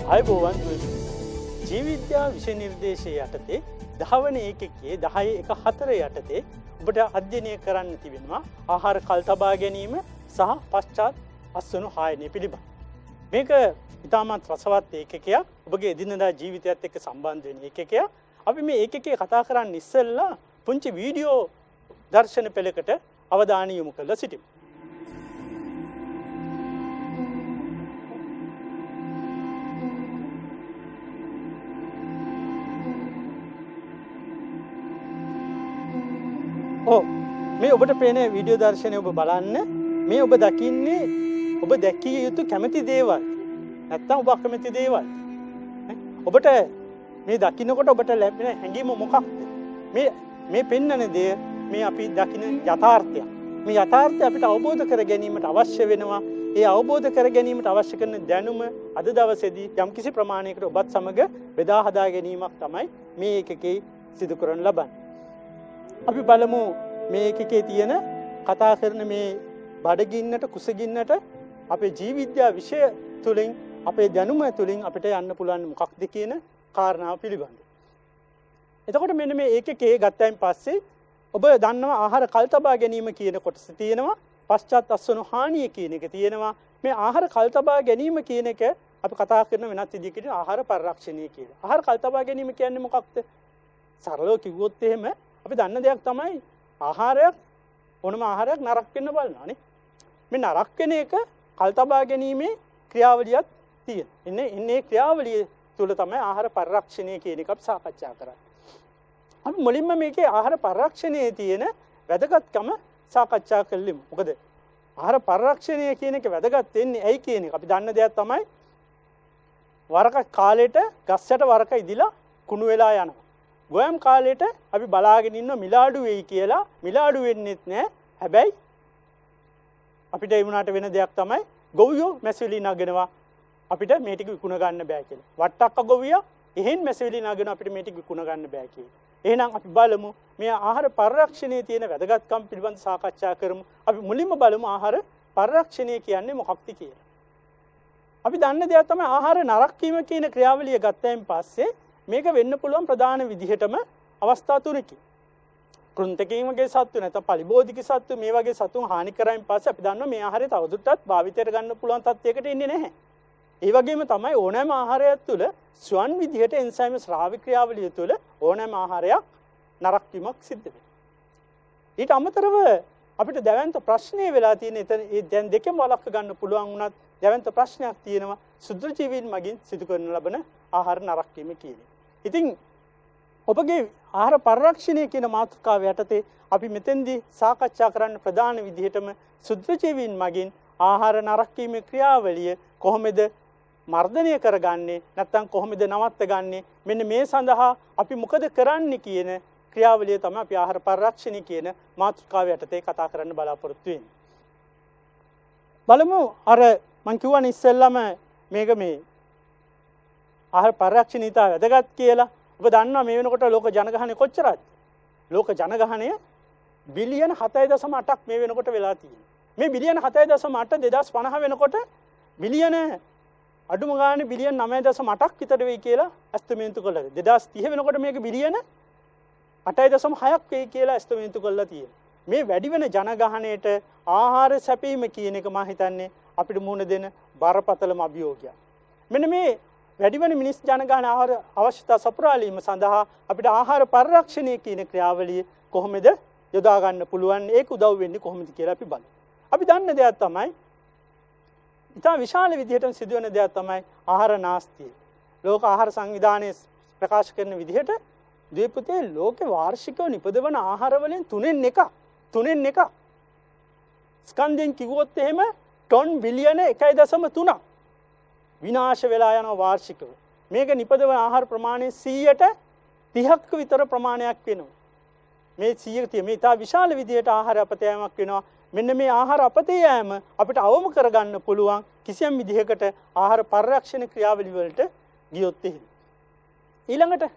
ආයුබෝවන් ජීවිද්‍යා විෂය නිර්දේශය යටතේ 10 වන ඒකකයේ 10.1.4 යටතේ ඔබට අධ්‍යයනය කරන්න තිබෙනවා ආහාර කල් තබා ගැනීම සහ පශ්චාත් අස්වනු හායනය පිළිබඳ. මේක ඉතාමත් රසවත් ඒකකයක්. ඔබගේ එදිනෙදා ජීවිතයත් එක්ක සම්බන්ධ වෙන ඒකකයක්. අපි මේ ඒකකයේ කතා කරන්න ඉස්සෙල්ලා පුංචි වීඩියෝ දර්ශන පෙළකට අවධානය යොමු කරලා සිටිමු. මේ ඔබට පේන වීඩියෝ දර්ශනය ඔබ බලන්න. මේ ඔබ දකින්නේ ඔබ දැකිය යුතු කැමති දේවල්. නැත්තම් ඔබ අකමැති දේවල්. ඔබට මේ දකින්නකොට ඔබට ලැබෙන හැඟීම මොකක්ද? මේ පෙන්වන දේ මේ අපි දකින යථාර්ථය. මේ යථාර්ථය අපිට අවබෝධ කර ගැනීමට අවශ්‍ය වෙනවා. ඒ අවබෝධ කර ගැනීමට අවශ්‍ය කරන දැනුම අද දවසේදී යම්කිසි ප්‍රමාණයකට ඔබත් සමග බෙදා හදා ගැනීමක් තමයි මේ එකකේ සිදු කරන ලබන්නේ. අපි බලමු මේ එකකේ තියෙන කතා කරන මේ බඩගින්නට කුසගින්නට අපේ ජීවිද්‍යා විෂය තුලින් අපේ දැනුම තුලින් අපිට යන්න පුළුවන් මොකක්ද කියන කාරණාව පිළිබඳව. එතකොට මෙන්න මේ ඒකකේ ගත්තයින් පස්සේ ඔබ දන්නවා ආහාර කල් තබා ගැනීම කියන කොටස තියෙනවා, පශ්චාත් අස්වනු හානිය කියන එක තියෙනවා. මේ ආහාර කල් තබා ගැනීම කියන එක අපි කතා කරන වෙනත් විදිහකට ආහාර පරිරක්ෂණය කියලා. ආහාර කල් තබා ගැනීම කියන්නේ මොකක්ද? සරලව කිව්වොත් එහෙම අපි දන්න දෙයක් තමයි ආහාරයක් ඕනම ආහාරයක් නරක වෙන්න බලනවා නේ. මේ නරක වෙන එක කල් තබා ගැනීමේ ක්‍රියාවලියක් තියෙනවා. ඉන්නේ ක්‍රියාවලිය තුල තමයි ආහාර පරිරක්ෂණය කියන එක අපි සාකච්ඡා කරන්නේ. අපි මුලින්ම මේකේ ආහාර පරිරක්ෂණයේ තියෙන වැදගත්කම සාකච්ඡා කළෙමු. මොකද ආහාර පරිරක්ෂණය කියන එක වැදගත් වෙන්නේ ඇයි කියන එක අපි දන්න දෙයක් තමයි වරක කාලෙට ගස්සට වරක ඉදිලා කුණු වෙලා යනවා. ගොයම් කාලෙට අපි බලාගෙන ඉන්න මිලාඩු වෙයි කියලා මිලාඩු වෙන්නෙත් නෑ. හැබැයි අපිට ඒ වුණාට වෙන දෙයක් තමයි ගොවියෝ මැසිවිලි නගනවා අපිට මේ ටික විකුණ ගන්න බෑ කියලා. වට්ටක්ක ගොවියා එහෙන් මැසිවිලි නගනවා අපිට මේ ටික විකුණ ගන්න බෑ කියලා. එහෙනම් අපි බලමු මේ ආහාර පරිරක්ෂණයේ තියෙන වැදගත්කම් පිළිබඳ සාකච්ඡා කරමු. අපි මුලින්ම බලමු ආහාර පරිරක්ෂණය කියන්නේ මොකක්ද කියලා. අපි දන්න දෙයක් තමයි ආහාර නරක වීම කියන ක්‍රියාවලිය ගත්තයින් පස්සේ මේක වෙන්න පුළුවන් ප්‍රධාන විදිහටම අවස්ථා තුනකින්. කෘන්තකීන් වගේ සත්තු නැත්නම් පලිබෝධික සත්තු මේ වගේ සතුන් හානි කරායින් පස්සේ අපි දන්නවා මේ ආහාරය තවදුරටත් භාවිතයට ගන්න පුළුවන් තත්යකට එන්නේ නැහැ. ඒ වගේම තමයි ඕනෑම ආහාරයක් තුළ ස්වන් විදිහට එන්සයිම ශ්‍රාවි ක්‍රියාවලිය තුළ ඕනෑම ආහාරයක් නරක වීමක් සිද්ධ වෙනවා. ඊට අමතරව අපිට දැවැන්ත ප්‍රශ්නය වෙලා තියෙන එතන දැන් දෙකම වළක්ව ගන්න පුළුවන් වුණත් දැවැන්ත ප්‍රශ්නයක් තියෙනවා සුද්ධ ජීවීන් මගින් සිදු කරන ලබන ආහාර නරක වීම කියන එක. ඉතින් ඔබගේ ආහාර පරිරක්ෂණය කියන මාතෘකාව යටතේ අපි මෙතෙන්දී සාකච්ඡා කරන්න ප්‍රධාන විදිහටම සුද්ධ ජීවීන් මගින් ආහාර නරක වීමේ ක්‍රියාවලිය කොහොමද මර්ධනය කරගන්නේ නැත්නම් කොහොමද නවත්තගන්නේ මෙන්න මේ සඳහා අපි මොකද කරන්න කියන ක්‍රියාවලිය තමයි අපි ආහාර පරිරක්ෂණය කියන මාතෘකාව යටතේ කතා කරන්න බලාපොරොත්තු වෙන්නේ. බලමු අර මම කියවනේ ඉස්සෙල්ලාම මේක මේ ආහාර පරිරක්ෂණීය වැදගත් කියලා. ඔබ දන්නවා මේ වෙනකොට ලෝක ජනගහනය කොච්චරද? ලෝක ජනගහනය බිලියන 7.8ක් මේ වෙනකොට වෙලා තියෙනවා. මේ බිලියන 7.8 2050 වෙනකොට බිලියන අඩුම ගානේ බිලියන 9.8ක් විතර වෙයි කියලා ඇස්තමේන්තු කළා. 2030 වෙනකොට මේක බිලියන 8.6ක් වෙයි කියලා ඇස්තමේන්තු කළා තියෙනවා. මේ වැඩි වෙන ජනගහනයට ආහාර සැපීම කියන එක මම හිතන්නේ අපිට මුහුණ දෙන බරපතලම අභියෝගයක්. මෙන්න මේ වැඩි වෙන මිනිස් ජනගහන ආහාර අවශ්‍යතා සපුරාලීම සඳහා අපිට ආහාර පරිරක්ෂණය කියන ක්‍රියාවලිය කොහොමද යොදා ගන්න පුළුවන් ඒක උදව් වෙන්නේ කොහොමද කියලා අපි බලමු. අපි දන්න දෙයක් තමයි ඉතා විශාල විදිහට සිදුවෙන දෙයක් තමයි ආහාර නාස්තිය. ලෝක ආහාර සංවිධානයේ ප්‍රකාශ කරන විදිහට දීපුතේ ලෝකේ වාර්ෂිකව නිපදවන ආහාර වලින් 3 එකක් ස්කන්ධෙන් කිව්වොත් එහෙම ටොන් බිලියන 1.3ක් විනාශ වෙලා යනවා වාර්ෂිකව. මේක නිපදවන ආහාර ප්‍රමාණය 130ක් විතර ප්‍රමාණයක් වෙනවා. මේ 100ක තියෙන මේ ඉතා විශාල විදියට ආහාර අපත යෑමක් වෙනවා. මෙන්න මේ ආහාර අපතේ යෑම අපිට අවම කරගන්න පුළුවන් කිසියම් විදිහකට ආහාර පරිරක්ෂණ ක්‍රියාවලිය වලට ගියොත් එහෙම. ඊළඟට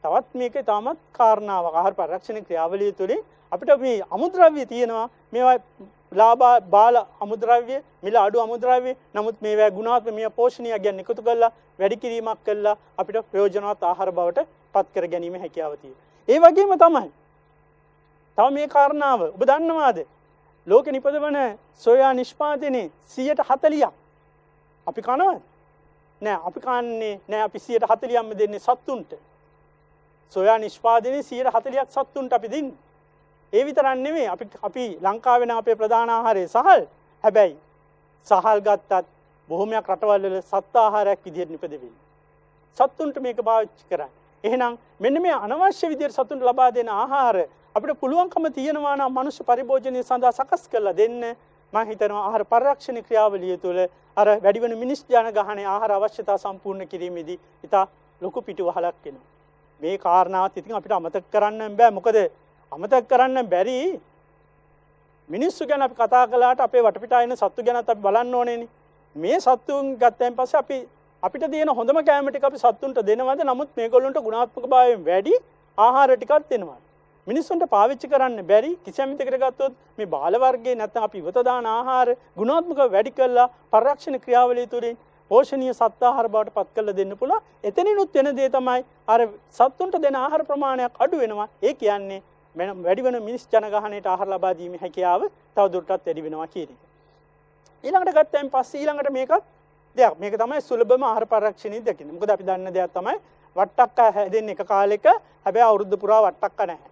තවත් මේකේ තාමත් කාරණාවක් ආහාර පරිරක්ෂණ ක්‍රියාවලිය තුළින් අපිට මේ අමුද්‍රව්‍ය තියෙනවා. මේවා ලාභ බාල අමුද්‍රව්‍ය, මිල අඩු අමුද්‍රව්‍ය. නමුත් මේවා ගුණාත්මක පෝෂණීය ගැන එකතු කරලා වැඩි කිරීමක් කළා අපිට ප්‍රයෝජනවත් ආහාර බවට පත් කර ගැනීම හැකියාව තියෙනවා. ඒ වගේම තමයි තව මේ කාරණාව ඔබ දන්නවාද? ලෝකෙ නිපදවන සෝයා නිෂ්පාදනයේ 40%ක් අපි කනවද? නෑ අපි කන්නේ නෑ. අපි 40%ක්ම දෙන්නේ සත්තුන්ට. සෝයා නිෂ්පාදනයේ 40%ක් සත්තුන්ට අපි දෙන්නේ. ඒ විතරක් නෙමෙයි අපි ලංකාවේ නම් අපේ ප්‍රධාන ආහාරය සහල්. හැබැයි සහල් ගත්තත් බොහොමයක් රටවල් වල සත්ත්ව ආහාරයක් විදිහට නිපදවෙන්නේ. සත්තුන්ට මේක පාවිච්චි කරන්නේ. එහෙනම් මෙන්න මේ අනවශ්‍ය විදිහට සතුන්ට ලබා දෙන ආහාර අපිට පුළුවන්කම තියෙනවා නම් මනුෂ්‍ය පරිභෝජනය සඳහා සකස් කරලා දෙන්න. මම හිතනවා ආහාර පරිරක්ෂණ ක්‍රියාවලිය තුළ අර වැඩි වෙන මිනිස් ජනගහනයේ ආහාර අවශ්‍යතා සම්පූර්ණ කිරීමේදී ඉතා ලොකු පිටුවහලක් වෙනවා. මේ කාරණාවත් ඉතින් අපිට අමතක කරන්න බෑ. මොකද අමතක කරන්න බැරි මිනිස්සු ගැන අපි කතා කළාට අපේ වටපිටා ඉන්න සත්තු ගැනත් අපි බලන්න ඕනේනේ. මේ සත්තුන් ගත්තයින් පස්සේ අපිට දෙන හොඳම කෑම ටික අපි සත්තුන්ට දෙනවද? නමුත් මේගොල්ලන්ට ගුණාත්මක භාවයෙන් වැඩි ආහාර ටිකක් දෙනවා. මිනිස්සුන්ට පාවිච්චි කරන්න බැරි කිසියම් විදිහකට ගත්තොත් මේ බාල වර්ගයේ නැත්නම් අපි ඉවත දාන ආහාර ගුණාත්මක වැඩි කළා පරිරක්ෂණ ක්‍රියාවලිය තුළින් පෝෂණීය සත්ත්ව ආහාර බවට පත් කරලා දෙන්න පුළුවන්. එතනිනුත් වෙන දේ තමයි අර සත්තුන්ට දෙන ආහාර ප්‍රමාණයක් අඩු වෙනවා. ඒ කියන්නේ වැඩි වෙන මිනිස් ජනගහනයට ආහාර ලබා දීමේ හැකියාව තවදුරටත් වැඩි වෙනවා කියන එක. ඊළඟට ගත්තයින් පස්සේ ඊළඟට මේක තමයි සුලභම ආහාර පරිරක්ෂණයේ දකින්න. මොකද අපි දන්න දෙයක් තමයි වට්ටක්ක හැදෙන්නේ එක කාලෙක. හැබැයි අවුරුදු පුරා වට්ටක්ක නැහැ.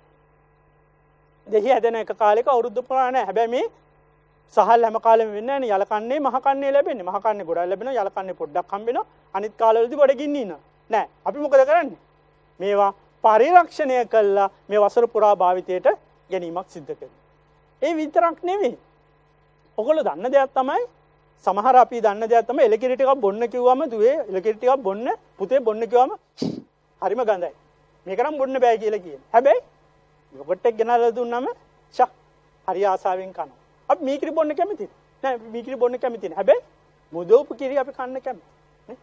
දෙහි හැදෙන එක කාලෙක අවුරුදු පුරා නැහැ. හැබැයි මේ සහල් හැම කාලෙම වෙන්නේ නැහැ නේ. යලකන්නේ මහ කන්නේ ලැබෙන්නේ. මහ කන්නේ ගොඩක් ලැබෙනවා. යලකන්නේ පොඩ්ඩක් හම්බෙනවා. අනිත් කාලවලදී බඩගින්න ඉන්නවා. නෑ. අපි මොකද කරන්නේ? මේවා පරිරක්ෂණය කළා මේ වසර පුරා භාවිතයට ගැනීමක් සිද්ධ කරනවා. ඒ විතරක් නෙමෙයි. ඔයගොල්ලෝ දන්න දෙයක් තමයි සමහර අපි දන්න දෙයක් තමයි එලකිරි ටිකක් බොන්න කිව්වම දුවේ එලකිරි ටිකක් බොන්න පුතේ බොන්න කිව්වම හරිම ගඳයි. මේක නම් බොන්න බෑ කියලා කියන. හැබැයි යෝගට් එක ගෙනල්ලා දුන්නම හරි ආසාවෙන් කනවා. අපි මීකිරි බොන්න කැමතිද? නෑ මීකිරි බොන්න කැමති නෑ. හැබැයි මුදෝපු කිරි අපි කන්න කැමති. නේ?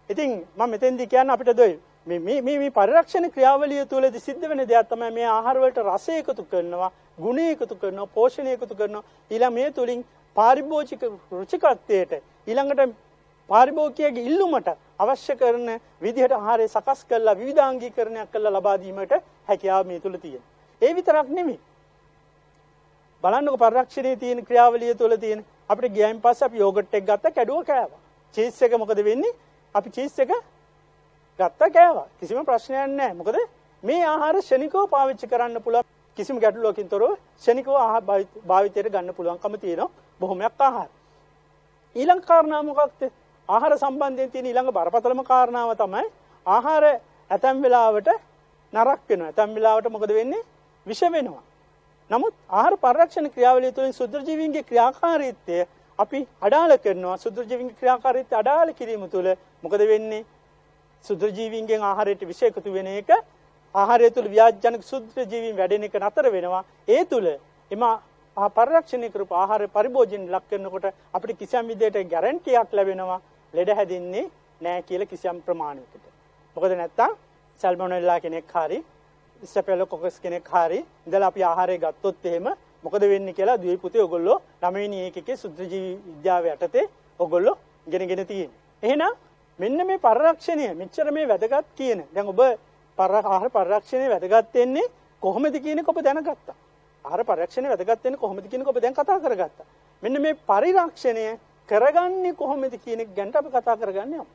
ඉතින් මම මෙතෙන්දී කියන්නේ අපිට දොයි මේ පරිරක්ෂණ ක්‍රියාවලිය තුළදී සිද්ධ වෙන දෙයක් තමයි මේ ආහාර වලට රසය එකතු කරනවා, ගුණ එකතු කරනවා, පෝෂණය එකතු කරනවා. ඊළඟ මේ තුලින් පාරිභෝජික රුචිකත්වයට ඊළඟට පාරිභෝගිකයේ ඉල්ලුමට අවශ්‍ය කරන විදිහට ආහාරය සකස් කරලා විවිධාංගීකරණයක් කරලා ලබා දීමට හැකියාව මේ තුල තියෙනවා. ඒ විතරක් නෙමෙයි. බලන්නකො පරිරක්ෂණයේ තියෙන ක්‍රියාවලිය තුළ තියෙන අපිට ගියයින් පස්සේ අපි යෝගට් එක ගත්ත කැඩුව කෑවා. චීස් එක මොකද වෙන්නේ? අපි චීස් එක ගත්ත කෑවා. කිසිම ප්‍රශ්නයක් නැහැ. මොකද මේ ආහාර ශනිකව පාවිච්චි කරන්න පුළුවන්. කිසිම ගැටලුවකින් තොරව ශනිකව ආහාර භාවිතයට ගන්න පුළුවන්කම තියෙනවා බොහොමයක් ආහාර. ඊළඟ කාරණා මොකක්ද? ආහාර සම්බන්ධයෙන් තියෙන ඊළඟ බරපතලම කාරණාව තමයි ආහාර ඇතැම් වෙලාවට නරක වෙනවා. ඇතැම් වෙලාවට මොකද වෙන්නේ? විෂ වෙනවා. නමුත් ආහාර පරිරක්ෂණ ක්‍රියාවලිය තුළින් සුද්ධ ජීවීන්ගේ ක්‍රියාකාරීත්වය අපි අඩාල කරනවා. සුද්ධ ජීවීන්ගේ ක්‍රියාකාරීත්වය අඩාල කිරීම තුළ මොකද වෙන්නේ? සුද්ධ ජීවීන්ගෙන් ආහාරයට විෂ එකතු වෙන එක ආහාරය තුළ ව්‍යාජනක සුද්ධ ජීවීන් වැඩෙන එක නතර වෙනවා. ඒ තුළ එම පරිරක්ෂණය කරපු ආහාර පරිභෝජන ලක් කරනකොට අපිට කිසියම් විදිහට ගැරන්ටියක් ලැබෙනවා ලෙඩ හැදෙන්නේ නැහැ කියලා කිසියම් ප්‍රමාණයකට. මොකද නැත්තම් සල්මොනෙල්ලා කෙනෙක් හරි ස්ටැෆිලෝකොකස් කෙනෙක් හරි ඉඳලා අපි ආහාරය ගත්තොත් එහෙම මොකද වෙන්නේ කියලා දුවේ පුතේ ඔයගොල්ලෝ 9 වෙනි ඒකකේ සුද්ධ ජීවි විද්‍යාව යටතේ ඔයගොල්ලෝ ගෙනගෙන තියෙන්නේ. එහෙනම් මෙන්න මේ පරිරක්ෂණය මෙච්චර මේ වැදගත් කියන. දැන් ඔබ ආහාර පරිරක්ෂණය වැදගත් වෙන්නේ කොහොමද කියන එක ඔබ දැනගත්තා. ආහාර පරිරක්ෂණය වැදගත් වෙන්නේ කොහොමද කියන එක ඔබ දැන් කතා කරගත්තා. මෙන්න මේ පරිරක්ෂණය කරගන්නේ කොහොමද කියන එක ගැන අපි කතා කරගන්නේ.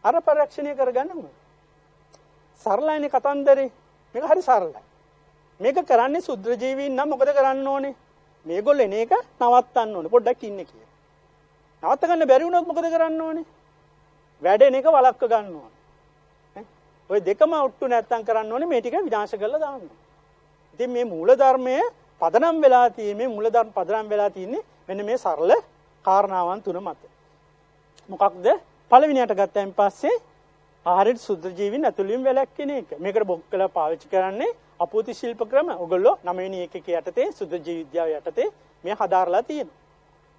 ආහාර පරිරක්ෂණය කරගන්නේ කොහොමද? සරලයිනේ කතන්දරේ. මේක හරි සරලයි. මේක කරන්නේ සුද්ධ ජීවීන් නම් මොකද කරන්න ඕනේ? මේගොල්ලෝ එන එක නවත්තන්න ඕනේ. පොඩ්ඩක් ඉන්න කියලා. නවත්ත ගන්න බැරි වුණොත් මොකද කරන්න ඕනේ? වැඩෙන එක වළක්ව ගන්න ඕනේ. ඔය දෙකම ඔට්ටු නැත්තම් කරන්න ඕනේ මේ ටික විනාශ කරලා දාන්න. ඉතින් මේ මූල ධර්මයේ පදනම් වෙලා තියෙන්නේ මූල ධර්ම පදනම් වෙලා තියෙන්නේ මෙන්න මේ සරල කාරණාවන් තුන මත. මොකක්ද? පළවෙනියට ගත්තයින් පස්සේ ආහාරයේ සුද්ධ ජීවීන් ඇතුළෙන් වැළැක්වෙන එක. මේකට බොක්කලා පාවිච්චි කරන්නේ අපූති ශිල්ප ක්‍රම ඔයගොල්ලෝ 9 වෙනි ඒකකයේ යටතේ සුද්ධ ජීව විද්‍යාව යටතේ මේ හදාarලා තියෙනවා.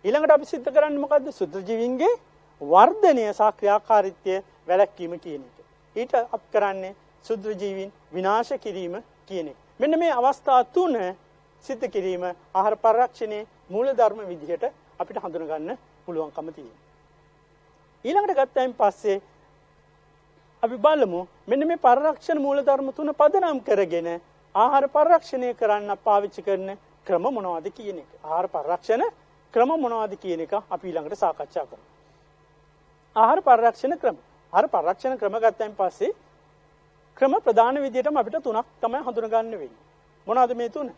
ඊළඟට අපි සිද්ධ කරන්නේ මොකද්ද? සුද්ධ ජීවීන්ගේ වර්ධනය සහ ක්‍රියාකාරීත්වය වැළැක්වීම කියන එක. ඊට අපි කරන්නේ සුද්ධ ජීවීන් විනාශ කිරීම කියන එක. මෙන්න මේ අවස්ථා තුන සිද්ධ කිරීම ආහාර පරිරක්ෂණයේ මූලධර්ම විදිහට අපිට හඳුන ගන්න පුළුවන්කම තියෙනවා. ඊළඟට ගත්තයින් පස්සේ අපි බලමු මෙන්න මේ පරිරක්ෂණ මූලධර්ම තුන පදනම් කරගෙන ආහාර පරිරක්ෂණය කරන්න පාවිච්චි කරන ක්‍රම මොනවද කියන එක. ආහාර පරිරක්ෂණ ක්‍රම මොනවද කියන එක අපි ඊළඟට සාකච්ඡා කරමු. ආහාර පරිරක්ෂණ ක්‍රම. ආහාර පරිරක්ෂණ ක්‍රම ගත්තයින් පස්සේ ක්‍රම ප්‍රධාන විදිහටම අපිට තුනක් තමයි හඳුන ගන්න වෙන්නේ. මොනවද මේ තුන?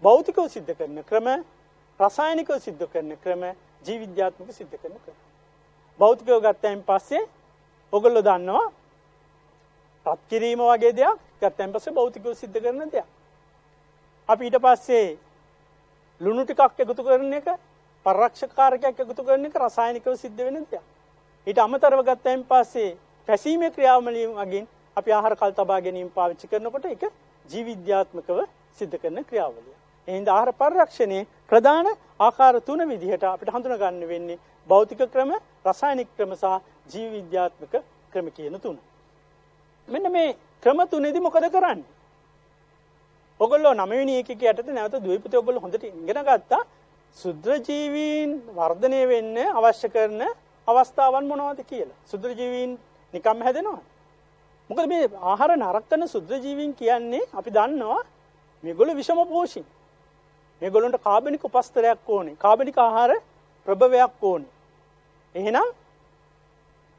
භෞතිකව සිද්ධ කරන ක්‍රම, රසායනිකව සිද්ධ කරන ක්‍රම, ජීව විද්‍යාත්මක සිද්ධ කරන ක්‍රම. භෞතිකව ගත්තයින් පස්සේ ඔයගොල්ලෝ දන්නවා රත් කිරීම වගේ දෙයක් ගත්තයින් පස්සේ භෞතිකව සිද්ධ කරන දෙයක්. අපි ඊට පස්සේ ලුණු ටිකක් එකතු කරන එක, පරිරක්ෂක කාරකයක් එකතු කරන එක රසායනිකව සිද්ධ වෙන දෙයක්. ඊට අමතරව ගත්තයින් පස්සේ පැසීමේ ක්‍රියාවලිය වගේ අපි ආහාර කල් තබා ගැනීම පාවිච්චි කරනකොට ඒක ජීව විද්‍යාත්මකව සිද්ධ කරන ක්‍රියාවලිය. එහෙනම් ආහාර පරිරක්ෂණයේ ප්‍රධාන ආකාර තුන විදිහට අපිට හඳුනා ගන්න වෙන්නේ භෞතික ක්‍රම, රසායනික ක්‍රම සහ ජීව විද්‍යාත්මක ක්‍රම කියන තුන. මෙන්න මේ ක්‍රම තුනේදී මොකද කරන්නේ? ඔයගොල්ලෝ 9 වෙනි ඒකකයේ යටතේ නැවත ද්වීපිතය ඔයගොල්ලෝ හොඳට ඉගෙන ගත්තා. සුද්ධ ජීවීන් වර්ධනය වෙන්න අවශ්‍ය කරන අවස්ථාවන් මොනවද කියලා. සුද්ධ ජීවීන් නිකම්ම හැදෙනවද? මොකද මේ ආහාර නරක කරන සුද්ධ ජීවීන් කියන්නේ අපි දන්නවා මේගොල්ලෝ විෂම පෝෂී. මේගොල්ලන්ට කාබනික උපස්තරයක් ඕනේ. කාබනික ආහාර ප්‍රභවයක් ඕනේ. එහෙනම්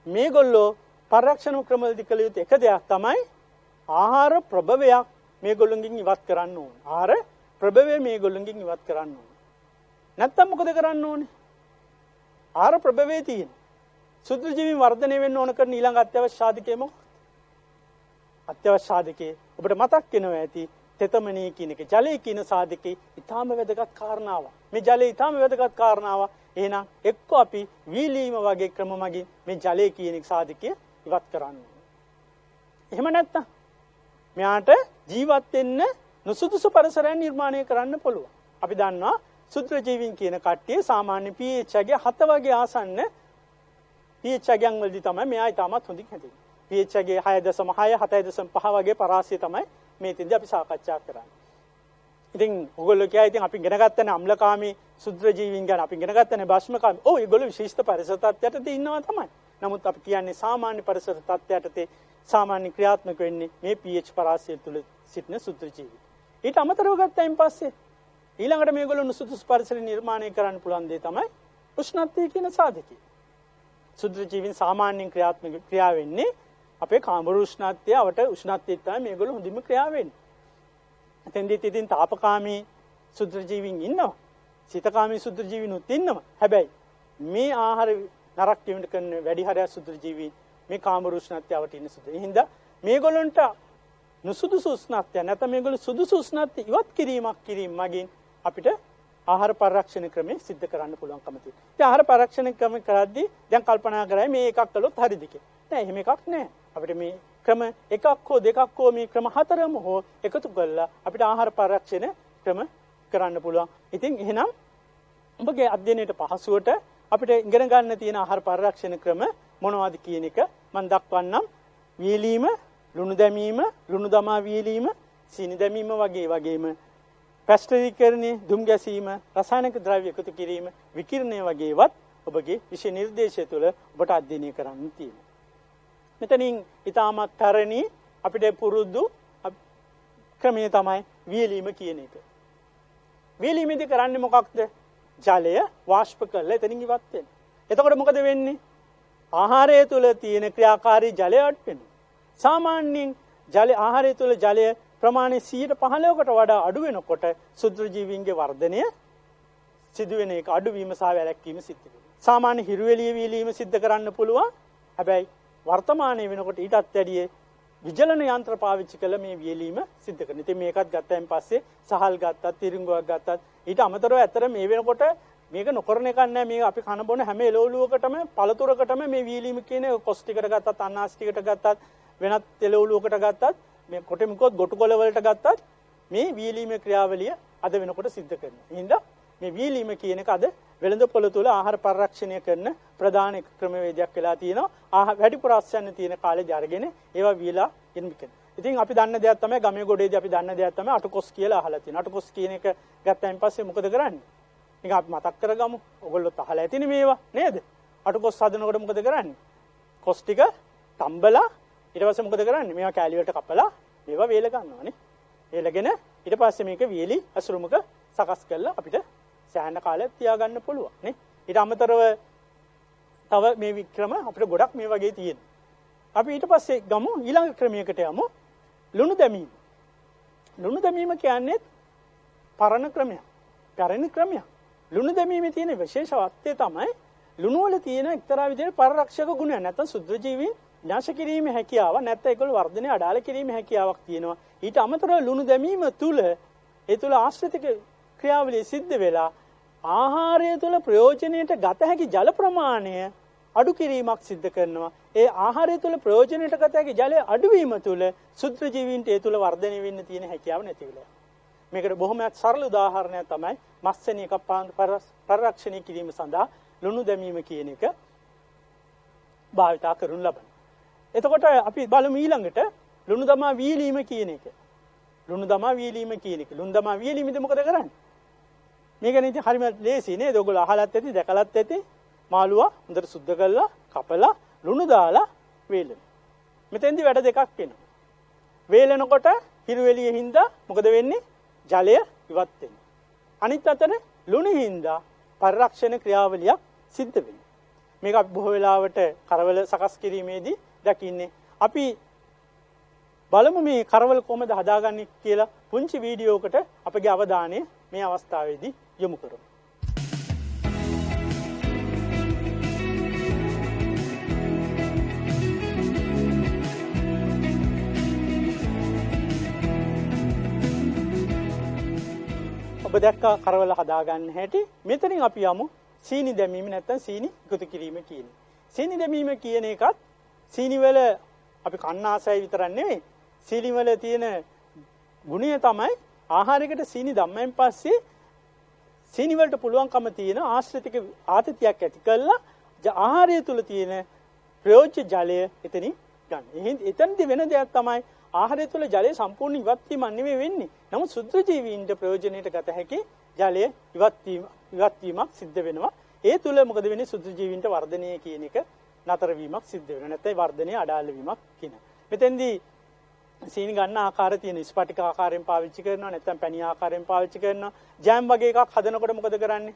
මේගොල්ලෝ පරිරක්ෂණ ක්‍රමවලදී කළ යුතු එක දෙයක් තමයි ආහාර ප්‍රභවයක් මේගොල්ලන්ගෙන් ඉවත් කරන්න ඕනේ. ආහාර ප්‍රභවය මේගොල්ලන්ගෙන් ඉවත් කරන්න ඕනේ. නැත්තම් මොකද කරන්න ඕනේ? ආහාර ප්‍රභවයේ තියෙන සුද්ධ ජීවීන් වර්ධනය වෙන්න ඕන කරන ඊළඟ අත්‍යවශ්‍ය සාධකය මොකක්ද? අත්‍යවශ්‍ය සාධකේ ඔබට මතක් වෙනවා ඇති තෙතමනී කියන එක. ජලය කියන සාධකේ ඊටාම වැදගත් කාරණාවක්. මේ ජලය ඊටාම වැදගත් කාරණාවක්. එහෙනම් එක්ක අපි වීලීම වගේ ක්‍රම මගින් මේ ජලය කියන සාධකය ඉවත් කරන්න ඕනේ. එහෙම නැත්තම් මෙයාට ජීවත් වෙන්න නුසුදුසු පරිසරයක් නිර්මාණය කරන්න පුළුවන්. අපි දන්නවා සුද්ධ ජීවීන් කියන කට්ටිය සාමාන්‍ය pH එකේ 7 වගේ ආසන්න pH එකයන් වලදී තමයි මෙයා ඊටමත් හොඳින් හැදෙන්නේ. pH එකේ 6.6 7.5 වගේ පරාසය තමයි මේ තින්ද අපි සාකච්ඡා කරන්නේ. ඉතින් ඔයගොල්ලෝ කියයි ඉතින් අපි ඉගෙන ගත්තනේ අම්ලකාමී සුද්ධ ජීවීන් ගැන අපි ඉගෙන ගත්තනේ භස්මකාමී. ඔව් ඒගොල්ලෝ විශේෂිත පරිසර තත්ත්වයකදී ඉන්නවා තමයි. නමුත් අපි කියන්නේ සාමාන්‍ය පරිසර තත්ත්වයකදී සාමාන්‍ය ක්‍රියාත්මක වෙන්නේ මේ pH පරාසය තුල සිටින සුද්ධ ජීවීන්. ඊට අමතරව ගත්තයින් පස්සේ ඊළඟට මේගොල්ලෝ නුසුදුසු පරිසර නිර්මාණය කරන්න පුළුවන් දේ තමයි උෂ්ණත්වය කියන සාධකය. සුද්ධ ජීවීන් සාමාන්‍යයෙන් ක්‍රියා වෙන්නේ අපේ කාමර උෂ්ණත්වය අවට උෂ්ණත්වය තමයි මේගොල්ලෝ හොඳින්ම ක්‍රියා වෙන්නේ. එතෙන්දී ඉතින් තාපකාමී සුද්ධ ජීවීන් ඉන්නවා. සීතකාමී සුද්ධ ජීවීනුත් ඉන්නවා. හැබැයි මේ ආහාර නරක වීමට කරන වැඩි හරයක් සුද්ධ ජීවීන් මේ කාමර උෂ්ණත්වය අවට ඉන්න සුද්ධ. ඒ හින්දා මේගොල්ලන්ට නුසුදුසු උෂ්ණත්වය නැත්නම් මේගොල්ලෝ සුදුසු උෂ්ණත්වය ඉවත් කිරීම මගින් අපිට ආහාර පරිරක්ෂණ ක්‍රමය සිද්ධ කරන්න පුළුවන්කම තියෙනවා. ඉතින් ආහාර පරිරක්ෂණ ක්‍රම කරද්දී දැන් කල්පනා කරයි මේ එකක් කළොත් හරිද කියලා. නෑ එහෙම එකක් නෑ. අපිට මේ ක්‍රම එකක් හෝ දෙකක් හෝ මේ ක්‍රම හතරම හෝ එකතු කරලා අපිට ආහාර පරිරක්ෂණ ක්‍රම කරන්න පුළුවන්. ඉතින් එහෙනම් ඔබගේ අධ්‍යයනයේ පහසුවට අපිට ඉගෙන ගන්න තියෙන ආහාර පරිරක්ෂණ ක්‍රම මොනවද කියන එක මම දක්වන්නම්. වීලීම, ලුණු දැමීම, ලුණු දමා වීලීම, සීනි දැමීම වගේම පැස්ටරීකරණය, දුම් ගැසීම, රසායනික ද්‍රව්‍ය එකතු කිරීම, විකිරණය වගේවත් ඔබගේ විෂය නිර්දේශය තුළ ඔබට අධ්‍යයනය කරන්න තියෙනවා. මෙතනින් ඊටමත් තරණී අපිට පුරුදු ක්‍රමය තමයි වීලීම කියන එක. වීලීමේදී කරන්නේ මොකක්ද? ජලය වාෂ්ප කරලා එතනින් ඉවත් වෙනවා. එතකොට මොකද වෙන්නේ? ආහාරය තුළ තියෙන ක්‍රියාකාරී ජලය අඩු වෙනවා. සාමාන්‍යයෙන් ආහාරය තුළ ජලය ප්‍රමාණය 15%කට වඩා අඩු වෙනකොට සුද්ධ ජීවීන්ගේ වර්ධනය සිදුවෙන එක අඩුවීම සහ වැළැක්වීම සිද්ධ වෙනවා. සාමාන්‍ය හිරුවෙලිය වීලීම සිද්ධ කරන්න පුළුවන්. හැබැයි වර්තමානයේ වෙනකොට ඊටත් වැඩිය විජලන යන්ත්‍ර පාවිච්චි කළ මේ වීලීම සිද්ධ කරනවා. ඉතින් මේකත් ගත්තයින් පස්සේ සහල් ගත්තත්, තිරිඟුවක් ගත්තත් ඊට අමතරව ඇතර මේ වෙනකොට මේක නොකරන එකක් නෑ. මේ අපි කන බොන හැම එළවලුවකටම පළතුරකටම මේ වීලීම කියන කොස් ටිකට ගත්තත්, අන්නාස් ටිකට ගත්තත්, වෙනත් එළවලුවකට ගත්තත් මේ කොටෙමුකොත් ගොටුකොළ වලට ගත්තත් මේ වීලීමේ ක්‍රියාවලිය අද වෙනකොට සිද්ධ කරනවා. එහෙනම් මේ වීලීම කියන එක අද වෙළඳපොළ තුල ආහාර පරිරක්ෂණය කරන ප්‍රධාන ක්‍රමවේදයක් වෙලා තියෙනවා. වැඩිපුර ආස්යන්න තියෙන කාලේදී අරගෙන ඒවා වීලා ඉන්මිකන. ඉතින් අපි දන්න දෙයක් තමයි ගමේ ගොඩේදී අපි දන්න දෙයක් තමයි අටකොස් කියලා අහලා තියෙනවා. අටකොස් කියන එක ගත්තයින් පස්සේ මොකද කරන්නේ? නිකන් අපි මතක් කරගමු. ඔයගොල්ලෝ අහලා ඇතිනේ මේවා නේද? අටකොස් හදනකොට මොකද කරන්නේ? කොස් ටික තම්බලා ඊට පස්සේ මොකද කරන්නේ? මේවා කෑලි වලට කපලා මේවා වේල ගන්නවානේ. වේලගෙන ඊට පස්සේ මේක වියලි අසුරුමක සකස් කරලා අපිට සෑහෙන කාලයක් තියාගන්න පුළුවන් නේ. ඊට අමතරව තව මේ වික්‍රම අපිට ගොඩක් මේ වගේ තියෙනවා. අපි ඊට පස්සේ ගමු ඊළඟ ක්‍රමයකට යමු. ලුණු දැමීම. ලුණු දැමීම කියන්නේ පරණ ක්‍රමයක්. පැරණි ක්‍රමයක්. ලුණු දැමීමේ තියෙන විශේෂත්වය තමයි ලුණු වල තියෙන එක්තරා විදිහේ පරිරක්ෂක ගුණයක්. නැත්නම් සුද්ධ ජීවීන් විනාශ කිරීමේ හැකියාව නැත්නම් ඒගොල්ලෝ වර්ධනය අඩාල කිරීමේ හැකියාවක් තියෙනවා. ඊට අමතරව ලුණු දැමීම තුල ඒ තුල ආශ්‍රිත ක්‍රියාවලිය සිද්ධ වෙලා ආහාරය තුළ ප්‍රයෝජනයට ගත හැකි ජල ප්‍රමාණය අඩු කිරීමක් සිද්ධ කරනවා. ඒ ආහාරය තුළ ප්‍රයෝජනයට ගත හැකි ජලය අඩුවීම තුළ සුත්‍ර ජීවීන්ට ඒ තුළ වර්ධනය වෙන්න තියෙන හැකියාව නැති වෙලා. මේකට බොහොම සරල උදාහරණයක් තමයි මත්ස්‍යණී එකක් පරිරක්ෂණය කිරීම සඳහා ලුණු දැමීම කියන එක භාවිතා කරනු ලබන. එතකොට අපි බලමු ඊළඟට ලුණු දමා වීලීම කියන එක. ලුණු දමා වීලීම කියන එක. ලුණු දමා වීලීමද මොකද කරන්නේ? මේක නේ ඉතින් හරිම ලේසි නේද? ඔයගොල්ලෝ අහලත් ඇති දැකලත් ඇති. මාළුවා හොඳට සුද්ධ කරලා කපලා ලුණු දාලා වේලන. මෙතෙන්දි වැඩ දෙකක් වෙනවා. වේලනකොට හිරු එළියේ හින්දා මොකද වෙන්නේ? ජලය ඉවත් වෙනවා. අනිත් අතට ලුණු හින්දා පරිරක්ෂණ ක්‍රියාවලියක් සිද්ධ වෙනවා. මේක අපි බොහෝ වෙලාවට කරවල සකස් කිරීමේදී දකින්නේ. අපි බලමු මේ කරවල කොහොමද හදාගන්නේ කියලා පුංචි වීඩියෝකට අපගේ අවධානය මේ අවස්ථාවේදී යොමු කරමු. ඔබ දැක්ක කරවල හදාගන්න හැටි. මෙතනින් අපි යමු සීනි දැමීම නැත්නම් සීනි එකතු කිරීම කියන. සීනි දැමීම කියන එකත් සීනි වල අපි කන්නාසයි විතරක් නෙවෙයි. සීනි වල තියෙන ගුණය තමයි ආහාරයකට සීනි දැම්මෙන් පස්සේ සීනි වලට පුළුවන්කම තියෙන ආශ්‍රිතික ආතතියක් ඇති කළා ආහාරය තුල තියෙන ප්‍රයෝජ්‍ය ජලය එතනින් ගන්න. එහෙනම් එතනදී වෙන දෙයක් තමයි ආහාරය තුල ජලය සම්පූර්ණ ඉවත් වීමක් නෙවෙයි වෙන්නේ. නමුත් සුද්ධ ජීවීන්ට ප්‍රයෝජනෙට ගත හැකි ජලය ඉවත් වීමක් සිද්ධ වෙනවා. ඒ තුල මොකද වෙන්නේ? සුද්ධ ජීවීන්ට වර්ධනය කියන එක නතර වීමක් සිද්ධ වෙනවා. නැත්නම් වර්ධනය අඩාල වීමක් කියන. මෙතෙන්දී සීනි ගන්න ආකාරය තියෙන ස්පටික ආකාරයෙන් පාවිච්චි කරනවා නැත්නම් පැණි ආකාරයෙන් පාවිච්චි කරනවා. ජෑම් වගේ එකක් හදනකොට මොකද කරන්නේ?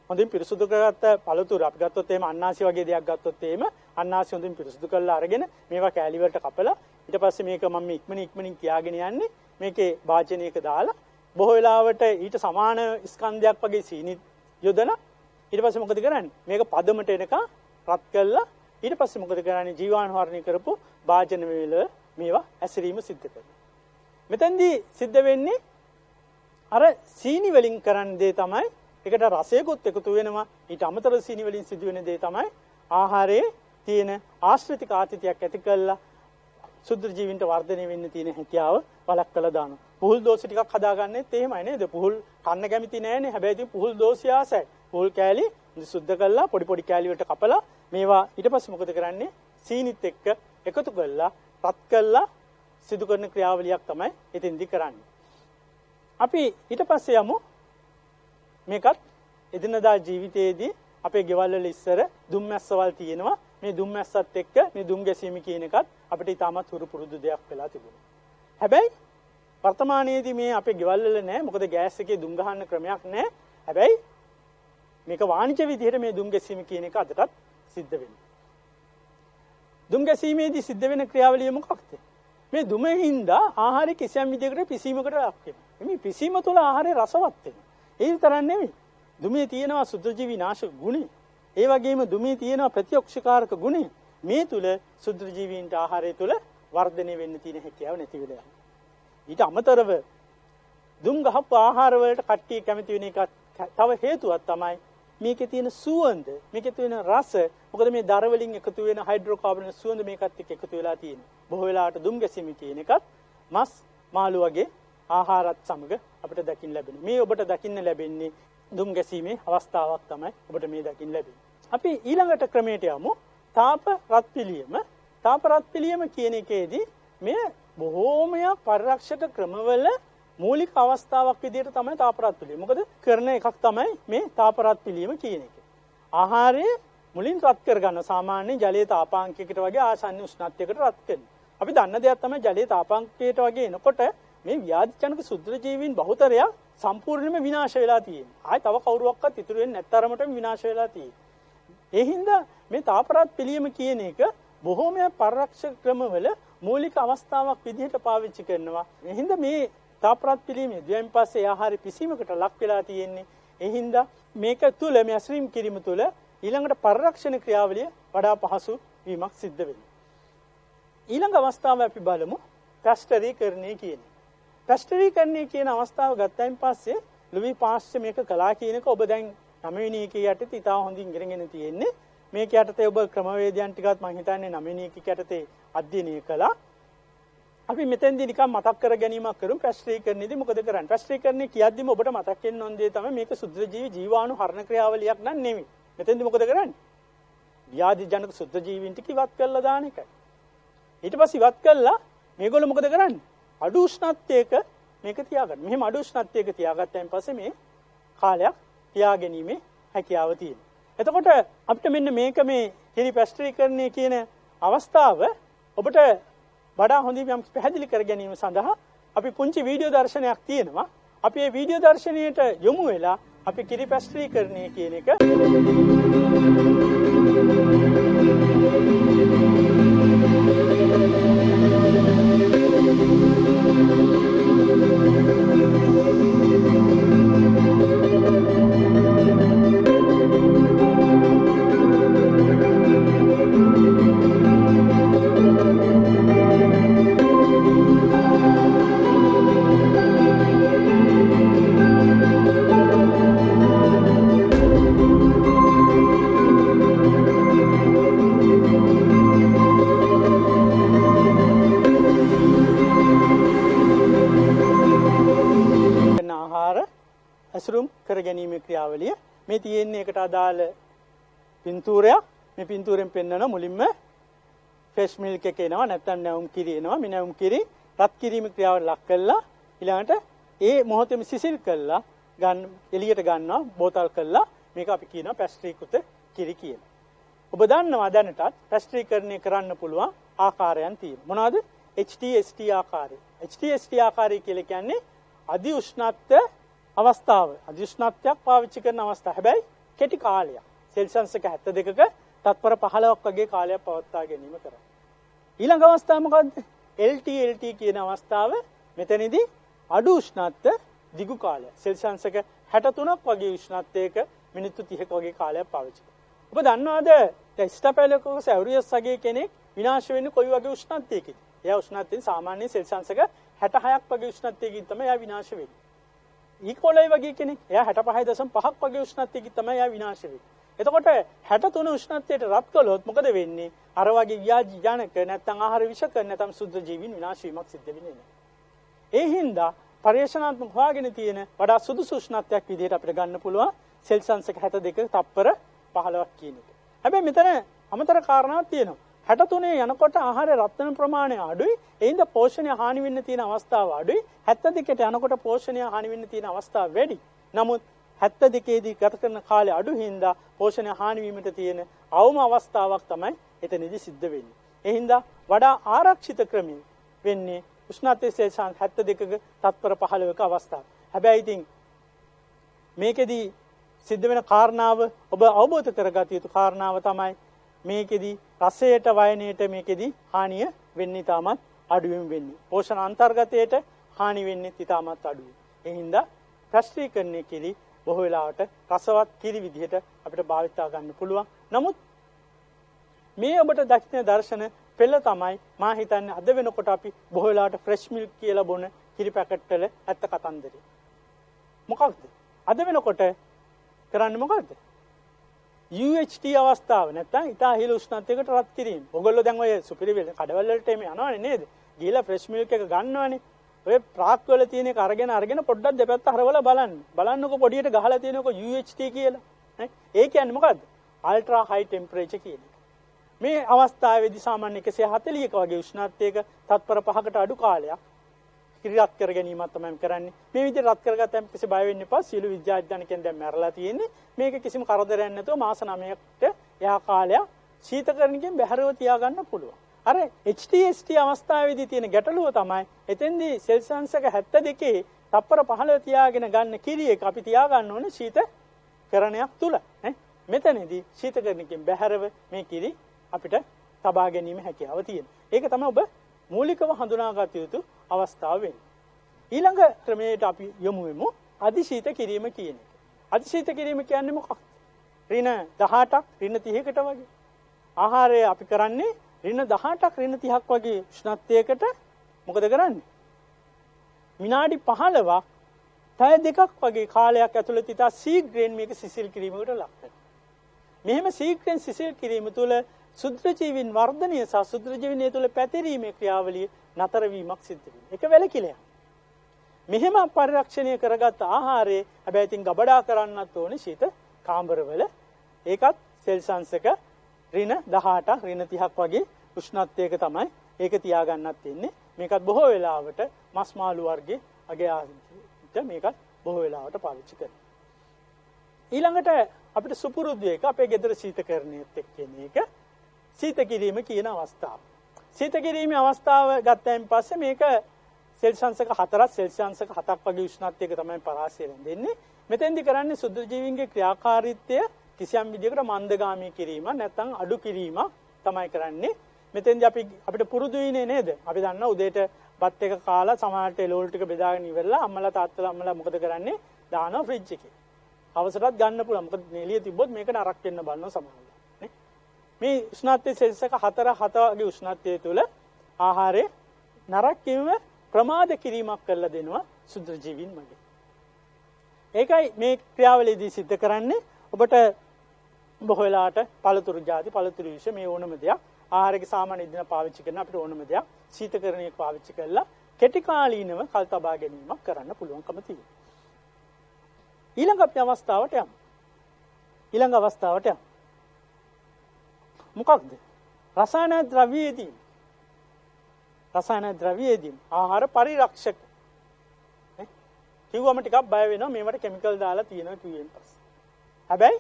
හොඳින් පිරිසුදු කරගත්ත පළතුරු අපි ගත්තොත් එහෙම අන්නාසි වගේ දෙයක් ගත්තොත් එහෙම අන්නාසි හොඳින් පිරිසුදු කරලා අරගෙන මේවා කෑලි වලට කපලා ඊට පස්සේ මේක මම ඉක්මනින් කියාගෙන යන්නේ මේකේ වාචනයක දාලා බොහෝ වෙලාවට ඊට සමාන ස්කන්ධයක් වගේ සීනි යොදලා ඊට පස්සේ මොකද කරන්නේ? මේක පදමට එනකන් රත් කළා ඊට පස්සේ මොකද කරන්නේ? ජීවාණුහරණය කරපු වාචන වල මේවා ඇසිරීම සිද්ධ කරනවා. මෙතෙන්දී සිද්ධ වෙන්නේ අර සීනි වලින් කරන දේ තමයි ඒකට රසයකුත් එකතු වෙනවා. ඊට අමතරව සීනි වලින් සිදුවෙන දේ තමයි ආහාරයේ තියෙන ආශ්‍රිතික ආතතියක් ඇති කළා සුද්ධ ජීවීන්ට වර්ධනය වෙන්න තියෙන හැකියාව වළක්වලා දානවා. පුහුල් දෝෂ ටිකක් හදාගන්නෙත් එහෙමයි නේද? පුහුල් කන්න කැමති නෑනේ. හැබැයි ඉතින් පුහුල් දෝෂය ආසයි. පුහුල් කෑලි සුද්ධ කරලා පොඩි කෑලි වලට කපලා මේවා ඊට පස්සේ මොකද කරන්නේ? සීනිත් එක්ක එකතු කරලා රත් කරලා සිදු කරන ක්‍රියාවලියක් තමයි එතෙන්දි කරන්නේ. අපි ඊට පස්සේ යමු මේකත් එදිනදා ජීවිතයේදී අපේ ගෙවල් වල ඉස්සර දුම්මැස්සවල් තියෙනවා. මේ දුම්මැස්සත් එක්ක මේ දුම් ගැසීම කියන එකත් අපිට ඉතාමත් හුරු පුරුදු දෙයක් වෙලා තිබුණා. හැබැයි වර්තමානයේදී මේ අපේ ගෙවල් වල නැහැ. මොකද ගෑස් එකේ දුම් ගහන්න ක්‍රමයක් නැහැ. හැබැයි මේක වාණිජ විදිහට මේ දුම් ගැසීම කියන එක අදටත් සිද්ධ වෙනවා. දුම් ගැසීමේදී සිද්ධ වෙන ක්‍රියාවලිය මොකක්ද? මේ දුමින්දා ආහාරය කිසියම් විදිහකට පිසීමකට ලක් වෙනවා. මේ පිසීම තුළ ආහාරය රසවත් වෙනවා. ඒ විතරක් නෙවෙයි. දුමේ තියෙනවා සුද්ධජීවී නාශක ගුණය. ඒ වගේම දුමේ තියෙනවා ප්‍රතිඔක්ෂකාරක ගුණය. මේ තුල සුද්ධජීවීන්ට ආහාරය තුල වර්ධනය වෙන්න තියෙන හැකියාව නැති වෙලා යනවා. ඊට අමතරව දුම් ගහපු ආහාර වලට කට්ටිය කැමති වෙන එක තව හේතුවක් තමයි මේකේ තියෙන සුවඳ, මේකේ තියෙන රස. මොකද මේ දර වලින් එකතු වෙන හයිඩ්‍රෝකාබන් සුවඳ මේකත් එක්ක එකතු වෙලා තියෙනවා. බොහෝ වෙලාවට දුම් ගැසීම කියන එකත් මස් මාළු වගේ ආහාරات සමග අපිට දකින්න ලැබෙනවා. මේ ඔබට දකින්න ලැබෙන්නේ දුම් ගැසීමේ අවස්ථාවක් තමයි ඔබට මේ දකින්න ලැබෙන්නේ. අපි ඊළඟට ක්‍රමයට යමු. තාප රත් පිළියම. තාප රත් පිළියම කියන එකේදී මේ බොහෝමයක් පරිරක්ෂක ක්‍රමවල මූලික අවස්ථාවක් විදිහට තමයි තාප රත් පිළියම. මොකද කරන එකක් තමයි මේ තාප රත් පිළියම කියන එක. ආහාරය මුලින් රත් කරගන්න සාමාන්‍ය ජලයේ තාපාංකයකට වගේ ආසන්න උෂ්ණත්වයකට රත් කරනවා. අපි දන්න දෙයක් තමයි ජලයේ තාපාංකයට වගේ එනකොට මේ ව්‍යාධිජනක සුද්ධ ජීවීන් බහුතරයක් සම්පූර්ණයෙන්ම විනාශ වෙලා තියෙනවා. ආයි තව කවුරුවක්වත් ඉතුරු වෙන්නේ නැත්තරමටම විනාශ වෙලා තියෙනවා. ඒ හින්දා මේ තාප රත් පිළියම කියන එක බොහෝම පරිරක්ෂක ක්‍රමවල මූලික අවස්ථාවක් විදිහට පාවිච්චි කරනවා. ඒ හින්දා මේ තාප රත් පිළියමේ ද්වයන් පස්සේ ආහාර පිසීමකට ලක් වෙලා තියෙන්නේ. ඒ හින්දා මේක තුල මේ ඇසුරින් කිරීම තුල ඊළඟට පරිරක්ෂණ ක්‍රියාවලිය වඩා පහසු වීමක් සිද්ධ වෙනවා. ඊළඟ අවස්ථාව අපි බලමු පැස්ටරීකරණය කියන එක. පැස්ටරීකරණය කියන අවස්ථාව ගත්තයින් පස්සේ ලුවි පාස්චර් මේක කළා කියන එක ඔබ දැන් 9 වෙනි එකේ යටතේ ඉතාල හොඳින් ඉගෙනගෙන තියෙන්නේ. මේක යටතේ ඔබ ක්‍රමවේදයන් ටිකත් මම හිතන්නේ 9 වෙනි එකේ යටතේ අධ්‍යයනය කළා. අපි මෙතෙන්දී නිකන් මතක් කර ගැනීමක් කරමු පැස්ටරීකරණයේදී මොකද කරන්නේ? පැස්ටරීකරණය කියද්දිම ඔබට මතක් වෙන්න ඕන දේ තමයි මේක සුද්ධ ජීවි ජීවාණු හරණ ක්‍රියාවලියක් නන් නෙමෙයි. මෙතෙන්දී මොකද කරන්නේ? ව්‍යාධිජනක සුද්ධ ජීවීන් ටික ඉවත් කරලා දාන එකයි. ඊට පස්සේ ඉවත් කළා මේගොල්ලෝ මොකද කරන්නේ? අඩු උෂ්ණත්වයක මේක තියාගන්න. මෙහෙම අඩු උෂ්ණත්වයක තියාගත්තයින් පස්සේ මේ කාලයක් තියාගැනීමේ හැකියාව තියෙනවා. එතකොට අපිට මෙන්න මේක මේ කිරි පැස්ටරීකරණය කියන අවස්ථාව ඔබට වඩා හොඳින් යම් පැහැදිලි කර ගැනීම සඳහා අපි පුංචි වීඩියෝ දර්ශනයක් තියෙනවා. අපි මේ වීඩියෝ දර්ශනයට යොමු වෙලා අපි කිරි පැස්ටරීකරණය කියන එක ඇසුරුම් කර ගැනීමේ ක්‍රියාවලිය මේ තියෙන්නේ එකට අදාළ පින්තූරයක්. මේ පින්තූරෙන් පෙන්වන මුලින්ම ෆ්‍රෙෂ් මිල්ක් එක එනවා, නැත්නම් නැවුම් කිරි එනවා. මේ නැවුම් කිරි රත් කිරීම ක්‍රියාවට ලක් කළා ඊළඟට ඒ මොහොතේම සිසිල් කළා ගන්න එළියට ගන්නවා බෝතල් කළා. මේක අපි කියනවා පැස්ට්‍රීකృత කිරි කියලා. ඔබ දන්නවා දැනටත් පැස්ට්‍රීකරණය කරන්න පුළුවන් ආකාරයන් තියෙනවා. මොනවාද? HTST ආකාරය. HTST ආකාරය කියලා කියන්නේ අධි උෂ්ණත්ව අවස්ථාව. අධි උෂ්ණත්වයක් පාවිච්චි කරන අවස්ථාව. හැබැයි කෙටි කාලයක්. සෙල්සියස් 72ක තත්පර 15ක් වගේ කාලයක් පවත්වා ගැනීම කරා. ඊළඟ අවස්ථාව මොකද්ද? LT කියන අවස්ථාව. මෙතනදී අඩු උෂ්ණත්ව දිගු කාලයක්. සෙල්සියස් 63ක් වගේ උෂ්ණත්වයක මිනිත්තු 30ක වගේ කාලයක් පාවිච්චි කරා. ඔබ දන්නවද ස්ටැෆිලොකොකස් ඇවරියස් වගේ කෙනෙක් විනාශ වෙන්නේ කොයි වගේ උෂ්ණත්වයකද? එයා උෂ්ණත්වයෙන් සාමාන්‍ය සෙල්සියස් 66ක් වගේ උෂ්ණත්වයකින් තමයි එයා විනාශ වෙන්නේ. ඊකොලයි වගේ කෙනෙක් එයා 65.5ක් වගේ උෂ්ණත්වයකින් තමයි එයා විනාශ වෙන්නේ. එතකොට 63 උෂ්ණත්වයට රත් කළොත් මොකද වෙන්නේ? අර වගේ ව්‍යාධිජනක නැත්නම් ආහාර විෂක නැත්නම් සුද්ධ ජීවීන් විනාශ වීමක් සිද්ධ වෙන්නේ නැහැ. ඒ හින්දා පරිශනාත්මක හොයාගෙන තියෙන වඩා සුදුසු උෂ්ණත්වයක් විදිහට අපිට ගන්න පුළුවන් සෙල්සියස් 62 තප්පර 15ක් කියන එක. හැබැයි මෙතන අමතර කාරණාවක් තියෙනවා. 63 යනකොට ආහාර රත් වෙන ප්‍රමාණය අඩුයි. ඒ හින්දා පෝෂණය හානි වෙන්න තියෙන අවස්ථාව අඩුයි. 72ට යනකොට පෝෂණය හානි වෙන්න තියෙන අවස්ථාව වැඩි. නමුත් 72 දී ගත කරන කාලය අඩු හින්දා පෝෂණය හානි වීමට තියෙන අවම අවස්ථාවක් තමයි එතනදී සිද්ධ වෙන්නේ. ඒ හින්දා වඩා ආරක්ෂිත ක්‍රමය වෙන්නේ උෂ්ණත්වයේ සෙල්සියස් 72ක තත්පර 15ක අවස්ථාව. හැබැයි ඉතින් මේකෙදී සිද්ධ වෙන කාරණාව ඔබ අවබෝධ කරගත යුතු කාරණාව තමයි මේකෙදී රසයට වයනයට මේකෙදී හානිය වෙන්නේ තාමත් අඩුවෙන් වෙන්නේ. පෝෂණ අන්තර්ගතයට හානි වෙන්නේ තාමත් අඩුයි. ඒ හින්දා පැස්ට්‍රීකරණය කිරි බොහෝ වෙලාවට රසවත් කිරි විදිහට අපිට භාවිතා ගන්න පුළුවන්. නමුත් මේ ඔබට දක්ෂින දර්ශන පෙළ තමයි මා හිතන්නේ අද වෙනකොට අපි බොහෝ වෙලාවට ෆ්‍රෙෂ් මිල්ක් කියලා බොන කිරි පැකට් වල ඇත්ත කතන්දරේ. මොකක්ද? අද වෙනකොට කරන්නේ මොකද්ද? UHT අවස්ථාව නැත්නම් ඉතා ඉහළ උෂ්ණත්වයකට රත් කිරීම. ඔයගොල්ලෝ දැන් ඔය සුපිරිවෙල කඩවල වලට එමේ යනවනේ නේද? ගිහලා ෆ්‍රෙෂ් මිල්ක් එක ගන්නවනේ. ඔය ප්‍රාක් වල තියෙන එක අරගෙන පොඩ්ඩක් දෙපැත්ත හරවලා බලන්න. බලන්නකො පොඩියට ගහලා තියෙනකො UHT කියලා. නේ? ඒ කියන්නේ මොකද්ද? අල්ට්‍රා හයි ටෙම්පරේචර් කියන එක. මේ අවස්ථාවේදී සාමාන්‍ය 140ක වගේ උෂ්ණත්වයක තත්පර 5කට අඩු කාලයක් කිරිරත් කර ගැනීමක් තමයි කරන්නේ. මේ විදිහට රත් කරගත්තම කිසි බය වෙන්න එපා. සියලු විද්‍යාඥයන් දැන් මැරලා තියෙන්නේ. මේක කිසිම කරදරයක් නැතුව මාස 9කට එහා කාලයක් ශීතකරණකින් බැහැරව තියාගන්න පුළුවන්. අර HTST අවස්ථාවේදී තියෙන ගැටලුව තමයි එතෙන්දී සෙල්සියස් එක 72 තත්පර 15 තියාගෙන ගන්න කිරි එක අපි තියාගන්න ඕනේ ශීතකරණයක් තුල. මෙතනදී ශීතකරණකින් බැහැරව මේ කිරි අපිට තබා ගැනීම හැකියාව තියෙනවා. ඒක තමයි ඔබ මූලිකව හඳුනාගත යුතු අවස්ථාව වෙන්නේ. ඊළඟ ක්‍රමයට අපි යමු වෙමු අධිශීත කිරීම කියන එක. අධිශීත කිරීම කියන්නේ මොකක්ද? ඍණ 18ක් ඍණ 30කට වගේ. ආහාරය අපි කරන්නේ ඍණ 18ක් ඍණ 30ක් වගේ උෂ්ණත්වයකට මොකද කරන්නේ? විනාඩි 15ක් පැය දෙකක් වගේ කාලයක් ඇතුළත ඉතා ශීඝ්‍රයෙන් මේක සිසිල් කිරීමකට ලක් කරනවා. මෙහෙම ශීඝ්‍රයෙන් සිසිල් කිරීම තුළ සුද්ධජීවීන් වර්ධනය සහ සුද්ධජීවීන් තුළ පැතිරීමේ ක්‍රියාවලිය නතර වීමක් සිද්ධ වෙනවා. ඒක වැළකීලා. මෙහෙම පරිරක්ෂණය කරගත් ආහාරයේ හැබැයි ඉතින් ගබඩා කරන්නත් ඕනේ ශීත කාමරවල. ඒකත් සෙල්සියස් එක ඍණ 18ක් ඍණ 30ක් වගේ උෂ්ණත්වයක තමයි ඒක තියාගන්නත් වෙන්නේ. මේකත් බොහෝ වෙලාවට මස් මාළු වර්ගයේ අගේ ආදිට මේකත් බොහෝ වෙලාවට පාවිච්චි කරනවා. ඊළඟට අපිට සුපුරුදු එක අපේ ගෙදර ශීතකරණයත් එක්ක කියන එක සීත කිරීම කියන අවස්ථාව. සීත කිරීමේ අවස්ථාව ගත්තයින් පස්සේ මේක සෙල්සියස් එක 4ක් සෙල්සියස් එක 7ක් වගේ උෂ්ණත්වයක තමයි පරාසය වෙන්නේ. මෙතෙන්දි කරන්නේ සුද්ධ ජීවීන්ගේ ක්‍රියාකාරීත්වය කිසියම් විදිහකට මන්දගාමී කිරීම නැත්නම් අඩු කිරීම තමයි කරන්නේ. මෙතෙන්දි අපිට පුරුදු වෙන්නේ නේද? අපි දන්නවා උදේට බත් එක කාලා සමහරට එළවලු ටික බෙදාගෙන ඉවරලා අම්මලා තාත්තලා මොකද කරන්නේ? දානවා ෆ්‍රිජ් එකේ. අවසරත් ගන්න පුළුවන්. මොකද එළිය තිබ්බොත් මේක නරක් වෙන්න බලනවා සමහරවිට. නේ? මේ උෂ්ණත්වයේ සෙල්සියස් එක 4 වගේ උෂ්ණත්වය තුළ ආහාරය නරක් වීම ප්‍රමාද කිරීමක් කරලා දෙනවා සුද්ධ ජීවීන් මගේ. ඒකයි මේ ක්‍රියාවලියේදී සිද්ධ කරන්නේ ඔබට බොහෝ වෙලාවට පළතුරු ಜಾති පළතුරු විශේෂ මේ ඕනම දෙයක් ආහාරයක සාමාන්‍ය දින පාවිච්චි කරන අපිට ඕනම දෙයක් ශීතකරණයක පාවිච්චි කරලා කෙටි කාලීනව කල් තබා ගැනීමක් කරන්න පුළුවන්කම තියෙනවා. ඊළඟ අවස්ථාවට යමු. මොකක්ද? රසායන ද්‍රව්‍යයේදී ආහාර පරිරක්ෂක. කිව්වම ටිකක් බය වෙනවා මේවට කෙමිකල් දාලා තියෙනවා කිව්වෙන් පස්සේ. හැබැයි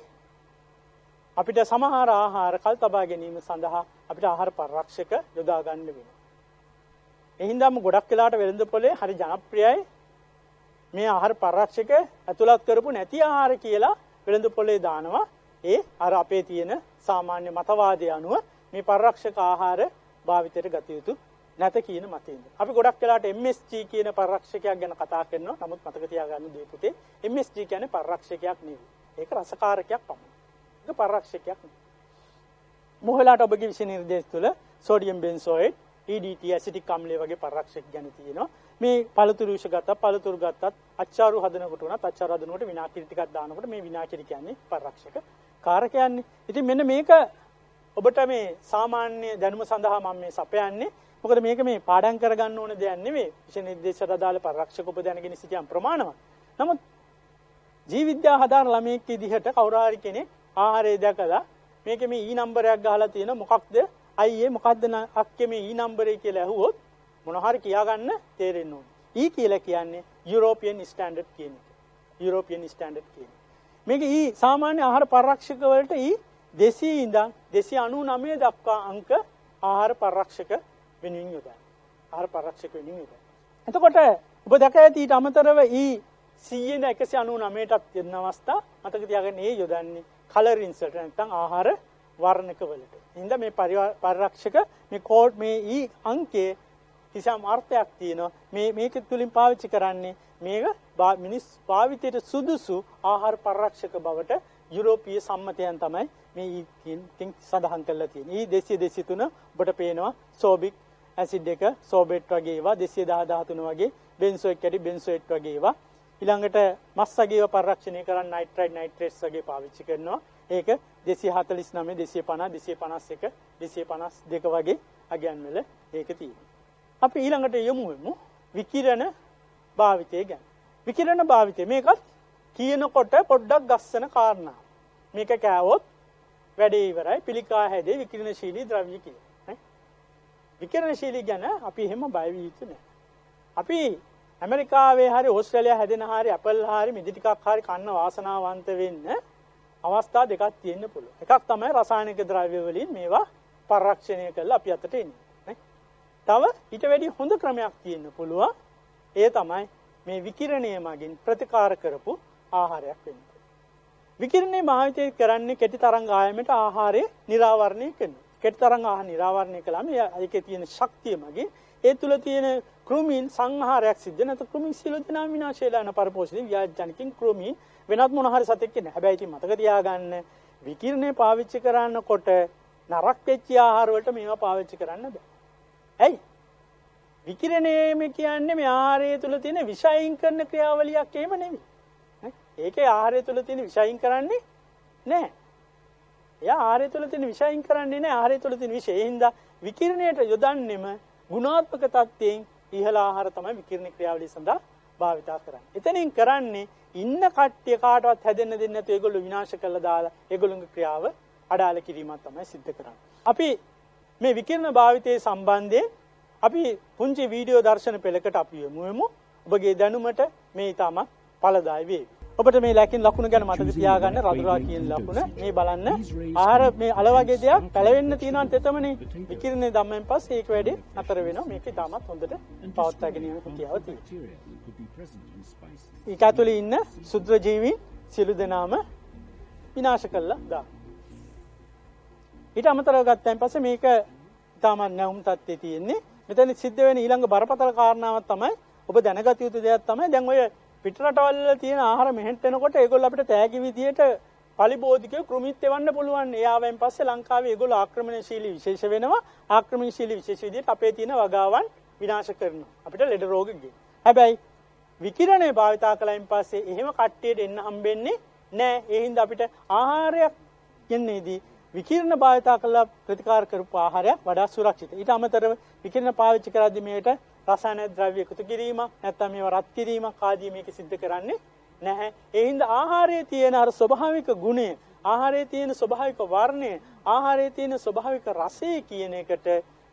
අපිට සමහර ආහාර කල් තබා ගැනීම සඳහා අපිට ආහාර පරිරක්ෂක යොදා ගන්න වෙනවා. ඒ හින්දාම ගොඩක් වෙලාවට වෙළඳ පොලේ හරි ජනප්‍රියයි මේ ආහාර පරිරක්ෂක ඇතුළත් කරපු නැති ආහාර කියලා වෙළඳ පොලේ දානවා. ඒ අර අපේ තියෙන සාමාන්‍ය මතවාදය අනුව මේ පරිරක්ෂක ආහාර භාවිතයට ගත යුතු නැත කියන මතයෙන්ද. අපි ගොඩක් වෙලාවට MSG කියන පරිරක්ෂකයක් ගැන කතා කරනවා. නමුත් මතක තියාගන්න දේ පුතේ MSG කියන්නේ පරිරක්ෂකයක් නෙවෙයි. ඒක රසකාරකයක් පමණයි. ඒක පරිරක්ෂකයක් නෙවෙයි. මොහොලාට ඔබගේ විෂය නිර්දේශ තුළ සෝඩියම් බෙන්සෝයේට්, EDT ඇසිටික් අම්ලය වගේ පරිරක්ෂක ගැන තියෙනවා. මේ පළතුරු ගත්තත් අච්චාරු හදනකොට උනත් අච්චාරු හදනකොට විනාකිරි ටිකක් දානකොට මේ විනාකිරි කියන්නේ පරිරක්ෂක කාරකයන්නේ. ඉතින් මෙන්න මේක ඔබට මේ සාමාන්‍ය දැනුම සඳහා මම මේ සපයන්නේ. මොකද මේක මේ පාඩම් කරගන්න ඕන දෙයක් නෙවෙයි. විෂය නිර්දේශයට අදාළ පරිරක්ෂක ඔබ දැනගෙන සිටියම් ප්‍රමාණවත්. නමුත් ජීව විද්‍යාව හදාන ළමයෙක් විදිහට කවුරු හරි කෙනෙක් ආහාරය දැකලා මේකේ මේ නම්බරයක් ගහලා තියෙන මොකක්ද? අයියේ මොකද්ද අක්කේ මේ නම්බරය කියලා ඇහුවොත් මොන හරි කියාගන්න තේරෙන්න ඕනේ. කියලා කියන්නේ යුරෝපියන් ස්ටෑන්ඩඩ් කියන එක. යුරෝපියන් ස්ටෑන්ඩඩ් කියන. මේක සාමාන්‍ය ආහාර පරිරක්ෂක වලට 200 ඉඳන් 299 දක්වා අංක ආහාර පරිරක්ෂක වෙනුවෙන් යොදනවා. ආහාර පරිරක්ෂක වෙනුවෙන් යොදනවා. එතකොට ඔබ දැක ඇති ඊට අමතරව 100 ඉඳන් 199ටත් යන අවස්ථා මතක තියාගන්න යොදන්නේ කලරින්ස් වලට නැත්නම් ආහාර වර්ණක වලට. හින්දා මේ පරිරක්ෂක මේ කෝඩ් මේ අංකයේ කිසියම් අර්ථයක් තියෙනවා. මේක තුලින් පාවිච්චි කරන්නේ මේක මිනිස් භාවිතයට සුදුසු ආහාර පරිරක්ෂක බවට යුරෝපීය සම්මතයන් තමයි මේ ඉතින් සඳහන් කරලා තියෙන්නේ. 200 ඔබට පේනවා සෝබික් ඇසිඩ් එක සෝබේට් වගේ ඒවා 213 වගේ බෙන්සෝයික් ඇටි බෙන්සෝයිට් වගේ ඒවා ඊළඟට මස් වගේව පරිරක්ෂණය කරන්න නයිට්‍රයිඩ් නයිට්‍රේට්ස් වගේ පාවිච්චි කරනවා. ඒක 249 250 251 252 වගේ අගයන් වල ඒක තියෙනවා. අපි ඊළඟට යමු විකිරණ භාවිතය ගැන. විකිරණ භාවිතය මේකත් කියනකොට පොඩ්ඩක් ගස්සන කාරණා. මේක කෑවොත් වැඩේ ඉවරයි. පිළිකා හැදේ විකිරණශීලී ද්‍රව්‍ය කියලා. විකිරණශීලී ගැන අපි එහෙම බය වී යුතු නැහැ. අපි ඇමරිකාවේ හරි ඕස්ට්‍රේලියාවේ හැදෙන හරි ඇපල් හරි මිදි ටිකක් හරි කන්න වාසනාවන්ත වෙන්න අවස්ථා දෙකක් තියෙන්න පුළුවන්. එකක් තමයි රසායනික ද්‍රව්‍ය වලින් මේවා පරිරක්ෂණය කරලා අපි අතට එන්නේ. තව ඊට වැඩි හොඳ ක්‍රමයක් තියෙන්න පුළුවන්. ඒ තමයි මේ විකිරණය මගින් ප්‍රතිකාර කරපු ආහාරයක් වෙන්න. විකිරණය භාවිතය කරන්නේ කෙටි තරංග ආයමයට ආහාරය නිරාවරණය කරනවා. කෙටි තරංග ආහාර නිරාවරණය කළාම ඒකේ තියෙන ශක්තිය මගින් ඒ තුල තියෙන ක්‍රොමීන් සංහාරයක් සිද්ධ නැත්නම් ක්‍රොමීන් සියලු දෙනා විනාශ වෙලා යන පරපෝෂණය ව්‍යාජනකින් ක්‍රොමීන් වෙනත් මොන හරි සතෙක් ඉන්නේ. හැබැයි ඉතින් මතක තියාගන්න විකිරණය පාවිච්චි කරනකොට නරක වෙච්ච ආහාර වලට මේවා පාවිච්චි කරන්න බෑ. ඇයි? විකිරණය කියන්නේ මේ ආහාරය තුල තියෙන විෂයින් කරන ක්‍රියාවලියක් එහෙම නෙවෙයි. ඒකේ ආහාරය තුල තියෙන විෂයින් කරන්නේ නැහැ. එයා ආහාරය තුල තියෙන විෂයින් කරන්නේ නැහැ. ආහාරය තුල තියෙන විෂය. ඒ හින්දා විකිරණයට යොදන්නෙම ගුණාත්මක තත්ත්වයෙන් ඉහළ ආහාර තමයි විකිරණ ක්‍රියාවලිය සඳහා භාවිතා කරන්නේ. එතනින් කරන්නේ ඉන්න කට්ටිය කාටවත් හැදෙන්න දෙන්නේ නැතුව ඒගොල්ලෝ විනාශ කරලා දාලා ඒගොල්ලෝගේ ක්‍රියාව අඩාල කිරීමක් තමයි සිද්ධ කරන්නේ. අපි මේ විකිරණ භාවිතයේ සම්බන්ධයෙන් අපි පුංචි වීඩියෝ දර්ශන පෙළකට අපි යමු. ඔබගේ දැනුමට මේ ඊටම ඵලදායි වේවි. ඔබට මේ ලකුණ ගැන මතක තියාගන්න රතුරා කියන ලකුණ මේ බලන්න ආහාර මේ අල වගේ දෙයක් පැලවෙන්න තියෙනවත් එතමනේ විකිරණය ධම්මෙන් පස්සේ ඒක වැඩි අතර වෙනවා. මේක ඊටමත් හොඳට පවත්වාගෙන යන හැකියාව තියෙනවා. ඒක ඇතුලේ ඉන්න සුද්ධ ජීවීන් සියලු දෙනාම විනාශ කළා දා. ඊට අමතරව ගත්තයින් පස්සේ මේක ඊටමත් නැවුම් තත්ත්වයේ තියෙන්නේ. මෙතන සිද්ධ වෙන ඊළඟ බරපතල කාරණාවක් තමයි ඔබ දැනගත යුතු දෙයක් තමයි දැන් ඔය පිටරටවල තියෙන ආහාර මෙහෙට එනකොට ඒගොල්ලෝ අපිට තෑගි විදියට පලිබෝධිකව කෘමිත් එවන්න පුළුවන්. එයාවෙන් පස්සේ ලංකාවේ ඒගොල්ලෝ ආක්‍රමණශීලී විශේෂ වෙනවා. ආක්‍රමණශීලී විශේෂ විදියට අපේ තියෙන වගාවන් විනාශ කරනවා. අපිට ලෙඩ රෝග ගේ. හැබැයි විකිරණය භාවිතා කළයින් පස්සේ එහෙම කට්ටියට එන්න හම්බෙන්නේ නැහැ. ඒ හින්දා අපිට ආහාරයක් යන්නේදී විකිරණ භාවිතා කළා ප්‍රතිකාර කරපු ආහාරයක් වඩා සුරක්ෂිතයි. ඊට අමතරව විකිරණ පාවිච්චි කරද්දී මේකට රසායන ද්‍රව්‍ය එකතු කිරීමක් නැත්නම් මේවා රත් කිරීමක් ආදී මේක සිද්ධ කරන්නේ නැහැ. ඒ හින්දා ආහාරයේ තියෙන අර ස්වභාවික ගුණය, ආහාරයේ තියෙන ස්වභාවික වර්ණය, ආහාරයේ තියෙන ස්වභාවික රසය කියන එකට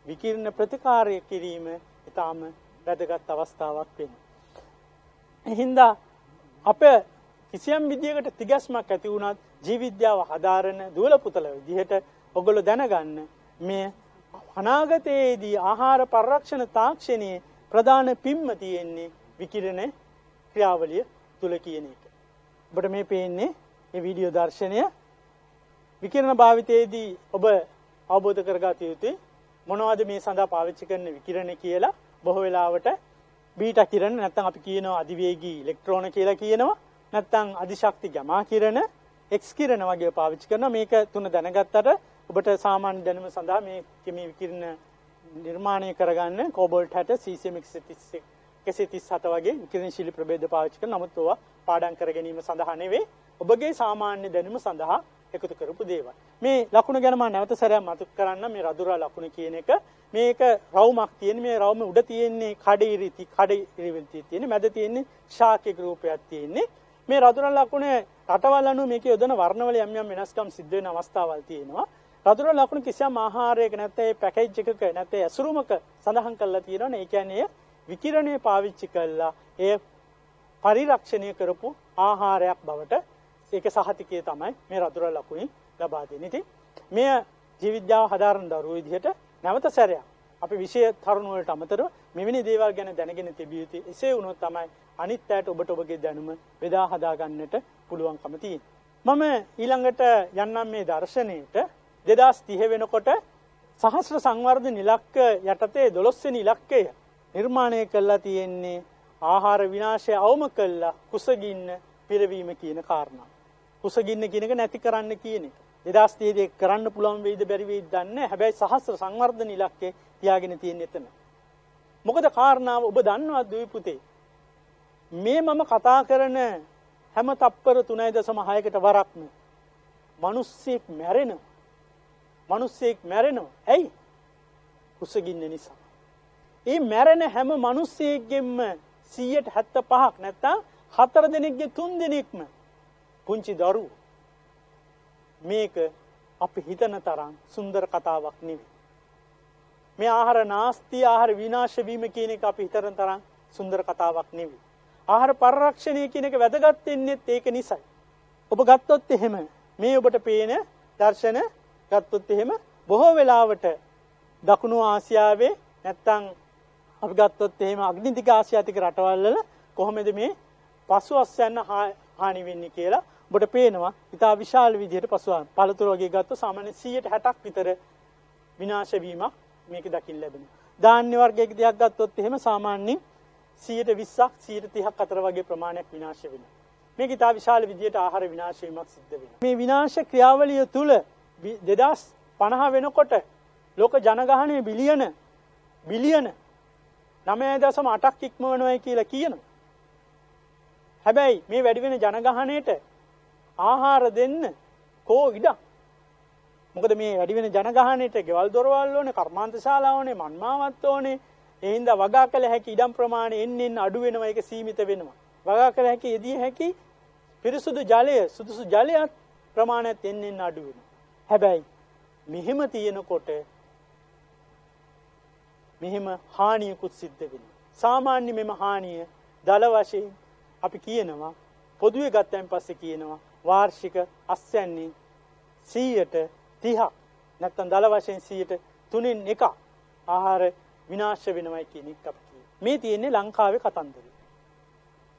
විකිරණ ප්‍රතිකාරය කිරීම ඊටාම වැදගත් අවස්ථාවක් වෙනවා. ඒ හින්දා අප කිසියම් විදියකට තිගැස්මක් ඇති වුණත් ජීව විද්‍යාව හදාරන දුවල පුතල විදිහට ඔයගොල්ලෝ දැනගන්න මේ අනාගතයේදී ආහාර පරිරක්ෂණ තාක්ෂණයේ ප්‍රධාන පිම්ම තියෙන්නේ විකිරණ ක්‍රියාවලිය තුල කියන එක. ඔබට මේ පේන්නේ මේ වීඩියෝ දර්ශනය. විකිරණ භාවිතයේදී ඔබ අවබෝධ කරගත යුතුයි මොනවද මේ සඳහා පාවිච්චි කරන විකිරණ කියලා. බොහෝ වෙලාවට බීටා කිරණ නැත්නම් අපි කියනවා අධිවේගී ඉලෙක්ට්‍රෝන කියලා කියනවා. නැත්නම් අධිශක්ති ගමා කිරණ, එක්ස් කිරණ වගේ පාවිච්චි කරනවා. මේක තුන දැනගත්තට ඔබට සාමාන්‍ය දැනුම සඳහා මේ විකිරණ නිර්මාණය කරගන්න කෝබෝල්ට් 60 cesium 137 වගේ විකිරණශීලී ප්‍රභේද පාවිච්චි කරන නමුත් ඒවා පාඩම් කර ගැනීම සඳහා නෙවෙයි ඔබගේ සාමාන්‍ය දැනුම සඳහා එකතු කරපු දේවල්. මේ ලකුණ ගැන මම නැවත සැරයක් මතක් කරන්න. මේ රදුරා ලකුණ කියන එක මේක රවුමක් තියෙන. මේ රවුම උඩ තියෙන්නේ කඩිරිති තියෙන්නේ. මැද තියෙන්නේ ශාකයක රූපයක් තියෙන්නේ. මේ රදුරා ලකුණ රටවල් අනුව මේක යොදන වර්ණවල යම් යම් වෙනස්කම් සිද්ධ වෙන අවස්ථාවල් තියෙනවා. රතුර ලකුණු කිසියම් ආහාරයක නැත්නම් ඒ පැකේජ් එකක නැත්නම් ඇසුරුමක සඳහන් කරලා තියෙනවනේ. ඒ කියන්නේ විකිරණය පාවිච්චි කළා ඒ පරිරක්ෂණය කරපු ආහාරයක් බවට ඒක සහතිකය තමයි මේ රතුර ලකුණින් ලබා දෙන්නේ. ඉතින් මේ ජීව විද්‍යාව හදාරන දරුවෝ විදිහට නැවත සැරයක් අපි විෂය තරුණ වලට අමතරව මෙවැනි දේවල් ගැන දැනගෙන තිබිය යුතුයි. එසේ වුණොත් තමයි අනිත් අයට ඔබට ඔබගේ දැනුම බෙදා හදා ගන්නට පුළුවන්කම තියෙන්නේ. මම ඊළඟට යන්නම් මේ දර්ශනයේට 2030 වෙනකොට සහස්‍ර සංවර්ධන ඉලක්ක යටතේ 12 වෙනි ඉලක්කය නිර්මාණය කළා තියෙන්නේ ආහාර විනාශය අවම කළා කුසගින්න පිරවීම කියන කාරණා. කුසගින්න කියන එක නැති කරන්න කියන එක. 2030 කරන්න පුළුවන් වෙයිද බැරි වෙයිද දන්නේ නැහැ. හැබැයි සහස්‍ර සංවර්ධන ඉලක්කේ තියාගෙන තියෙන එතන. මොකද කාරණාව ඔබ දන්නවද දුයි පුතේ? මේ මම කතා කරන හැම තප්පර 3.6කට වරක්ම මිනිස්සෙක් මැරෙනවා. මිනිස්සෙක් මැරෙනවා. ඇයි? කුසගින්න නිසා. ඒ මැරෙන හැම මිනිස්සෙක්ගෙම 75%ක් නැත්තම් 4 දෙනෙක්ගේ 3 දෙනෙක්ම පුංචි දරුවෝ. මේක අපි හිතන තරම් සුන්දර කතාවක් නෙවෙයි. මේ ආහාර නාස්ති ආහාර විනාශ වීම කියන එක අපි හිතන තරම් සුන්දර කතාවක් නෙවෙයි. ආහාර පරිරක්ෂණය කියන එක වැදගත් වෙන්නේ ඒක නිසයි. ඔබ ගත්තොත් එහෙම මේ ඔබට පේන දර්ශන ගත්තොත් එහෙම බොහෝ වෙලාවට දකුණු ආසියාවේ නැත්තම් අපි ගත්තොත් එහෙම අග්නිදිග ආසියාතික රටවල් වල කොහොමද මේ පසු අස්යන්න හානි වෙන්නේ කියලා ඔබට පේනවා. ඉතා විශාල විදිහට පසුවන් පළතුරු වගේ ගත්තොත් සාමාන්‍ය 160ක් විතර විනාශ වීමක් මේක දකින්න ලැබෙනවා. ධාන්‍ය වර්ගයක දෙයක් ගත්තොත් එහෙම සාමාන්‍යයෙන් 120ක් 130ක් අතර වගේ ප්‍රමාණයක් විනාශ වෙනවා. මේක ඉතා විශාල විදිහට ආහාර විනාශ වීමක් සිද්ධ වෙනවා. මේ විනාශ ක්‍රියාවලිය තුල 2050 වෙනකොට ලෝක ජනගහනය බිලියන 9.8ක් ඉක්මවනවායි කියලා කියනවා. හැබැයි මේ වැඩි වෙන ජනගහනයට ආහාර දෙන්න කෝ ඉඩක්. මොකද මේ වැඩි වෙන ජනගහනයට ගෙවල් දොරවල් ඕනේ, කර්මාන්ත ශාලා ඕනේ, මන්මාවත් ඕනේ. ඒ හින්දා වගා කළ හැකි ඉඩම් ප්‍රමාණය එන්න අඩු වෙනවා. ඒක සීමිත වෙනවා. වගා කළ හැකි යෙදිය හැකි පිරිසුදු ජලය, සුදුසු ජලයක් ප්‍රමාණයත් එන්න අඩු වෙනවා. හැබැයි මෙහෙම තියෙනකොට මෙහෙම හානියකුත් සිද්ධ වෙනවා. සාමාන්‍ය මෙම හානිය දල වශයෙන් අපි කියනවා පොදුවේ ගත්තයින් පස්සේ කියනවා වාර්ෂික අස්යන්නේ 130ක් නැත්නම් දල වශයෙන් 103න් 1ක් ආහාර විනාශ වෙනවයි කියන එක අපි කියනවා. මේ තියෙන්නේ ලංකාවේ කතන්දරය.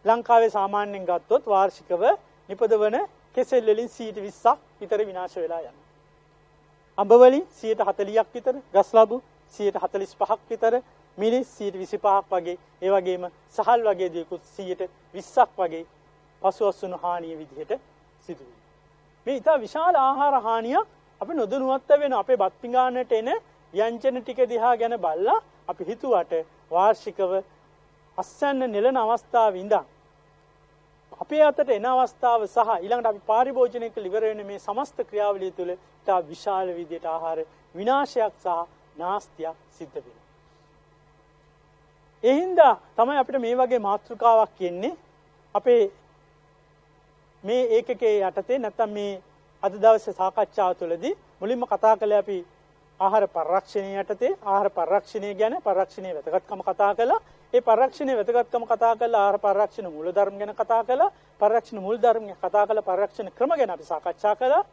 ලංකාවේ සාමාන්‍යයෙන් ගත්තොත් වාර්ෂිකව නිපදවන කෙසෙල් වලින් 20ක් විතර විනාශ වෙලා යනවා. අඹ වලින් 40ක් විතර, ගස්ලබු 45ක් විතර, මිරිස් 25ක් වගේ, ඒ වගේම සහල් වගේ දේකුත් 20ක් වගේ පසුඅස්වනු හානිය විදිහට සිදු වෙනවා. මේ ඉතා විශාල ආහාර හානියක් අපි නොදැනුවත් වෙන අපේ බත් පිඟානට එන ව්‍යංජන ටික දිහා ගැන බලලා අපි හිතුවට වාර්ෂිකව අස්යන්න නෙලන අවස්ථාවේ ඉඳන් අපේ අතට එන අවස්ථාව සහ ඊළඟට අපි පාරිභෝජනය කළ ඉවර වෙන මේ සමස්ත ක්‍රියාවලිය තුළ ඉතා විශාල විදිහට ආහාර විනාශයක් සහ නාස්තියක් සිද්ධ වෙනවා. ඒ හින්දා තමයි අපිට මේ වගේ මාතෘකාවක් කියන්නේ අපේ මේ ඒකකයේ යටතේ නැත්නම් මේ අද දවසේ සාකච්ඡාව තුළදී මුලින්ම කතා කළේ අපි ආහාර පරිරක්ෂණය යටතේ ආහාර පරිරක්ෂණය ගැන පරිරක්ෂණයේ වැදගත්කම කතා කළා. ඒ පරිරක්ෂණයේ වැදගත්කම කතා කළා. ආහාර පරිරක්ෂණ මූලධර්ම ගැන කතා කළා. පරිරක්ෂණ මූලධර්ම ගැන කතා කළා. පරිරක්ෂණ ක්‍රම ගැන අපි සාකච්ඡා කළා.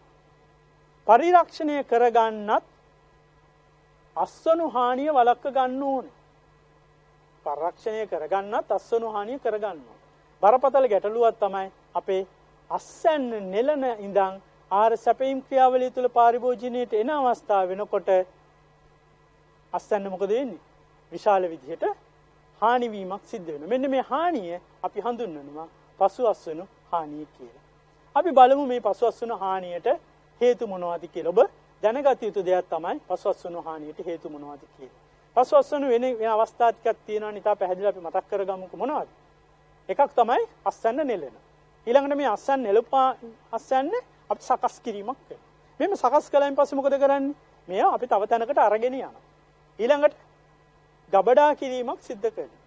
පරිරක්ෂණය කරගන්නත් අස්වනු හානිය වළක්ව ගන්න ඕනේ. පරිරක්ෂණය කරගන්නත් අස්වනු හානිය කරගන්න ඕනේ. බරපතල ගැටලුවක් තමයි අපේ අස්යන්න නෙලන ඉඳන් ආහාර සැපීම් ක්‍රියාවලිය තුළ පාරිභෝජනයට එන අවස්ථාව වෙනකොට අස්යන්න මොකද වෙන්නේ? විශාල විදිහට හානි වීමක් සිද්ධ වෙනවා. මෙන්න මේ හානිය අපි හඳුන්වනවා පසු අස්වනු හානිය කියලා. අපි බලමු මේ පසු අස්වනු හානියට හේතු මොනවද කියලා. ඔබ දැනගත යුතු දෙයක් තමයි පසු අස්වනු හානියට හේතු මොනවද කියලා. පසු අස්වනු වෙන අවස්ථා ටිකක් තියෙනවා. නිතා පැහැදිලිව අපි මතක් කරගමුකෝ මොනවද? එකක් තමයි අස්යන්න නෙලන. ඊළඟට මේ අස්යන්න නෙලපා අස්යන්න අපි සකස් කිරීමක් කරනවා. මෙන්න සකස් කළායින් පස්සේ මොකද කරන්නේ? මේවා අපි තව තැනකට අරගෙන යනවා. ඊළඟට ගබඩා කිරීමක් සිද්ධ කරනවා.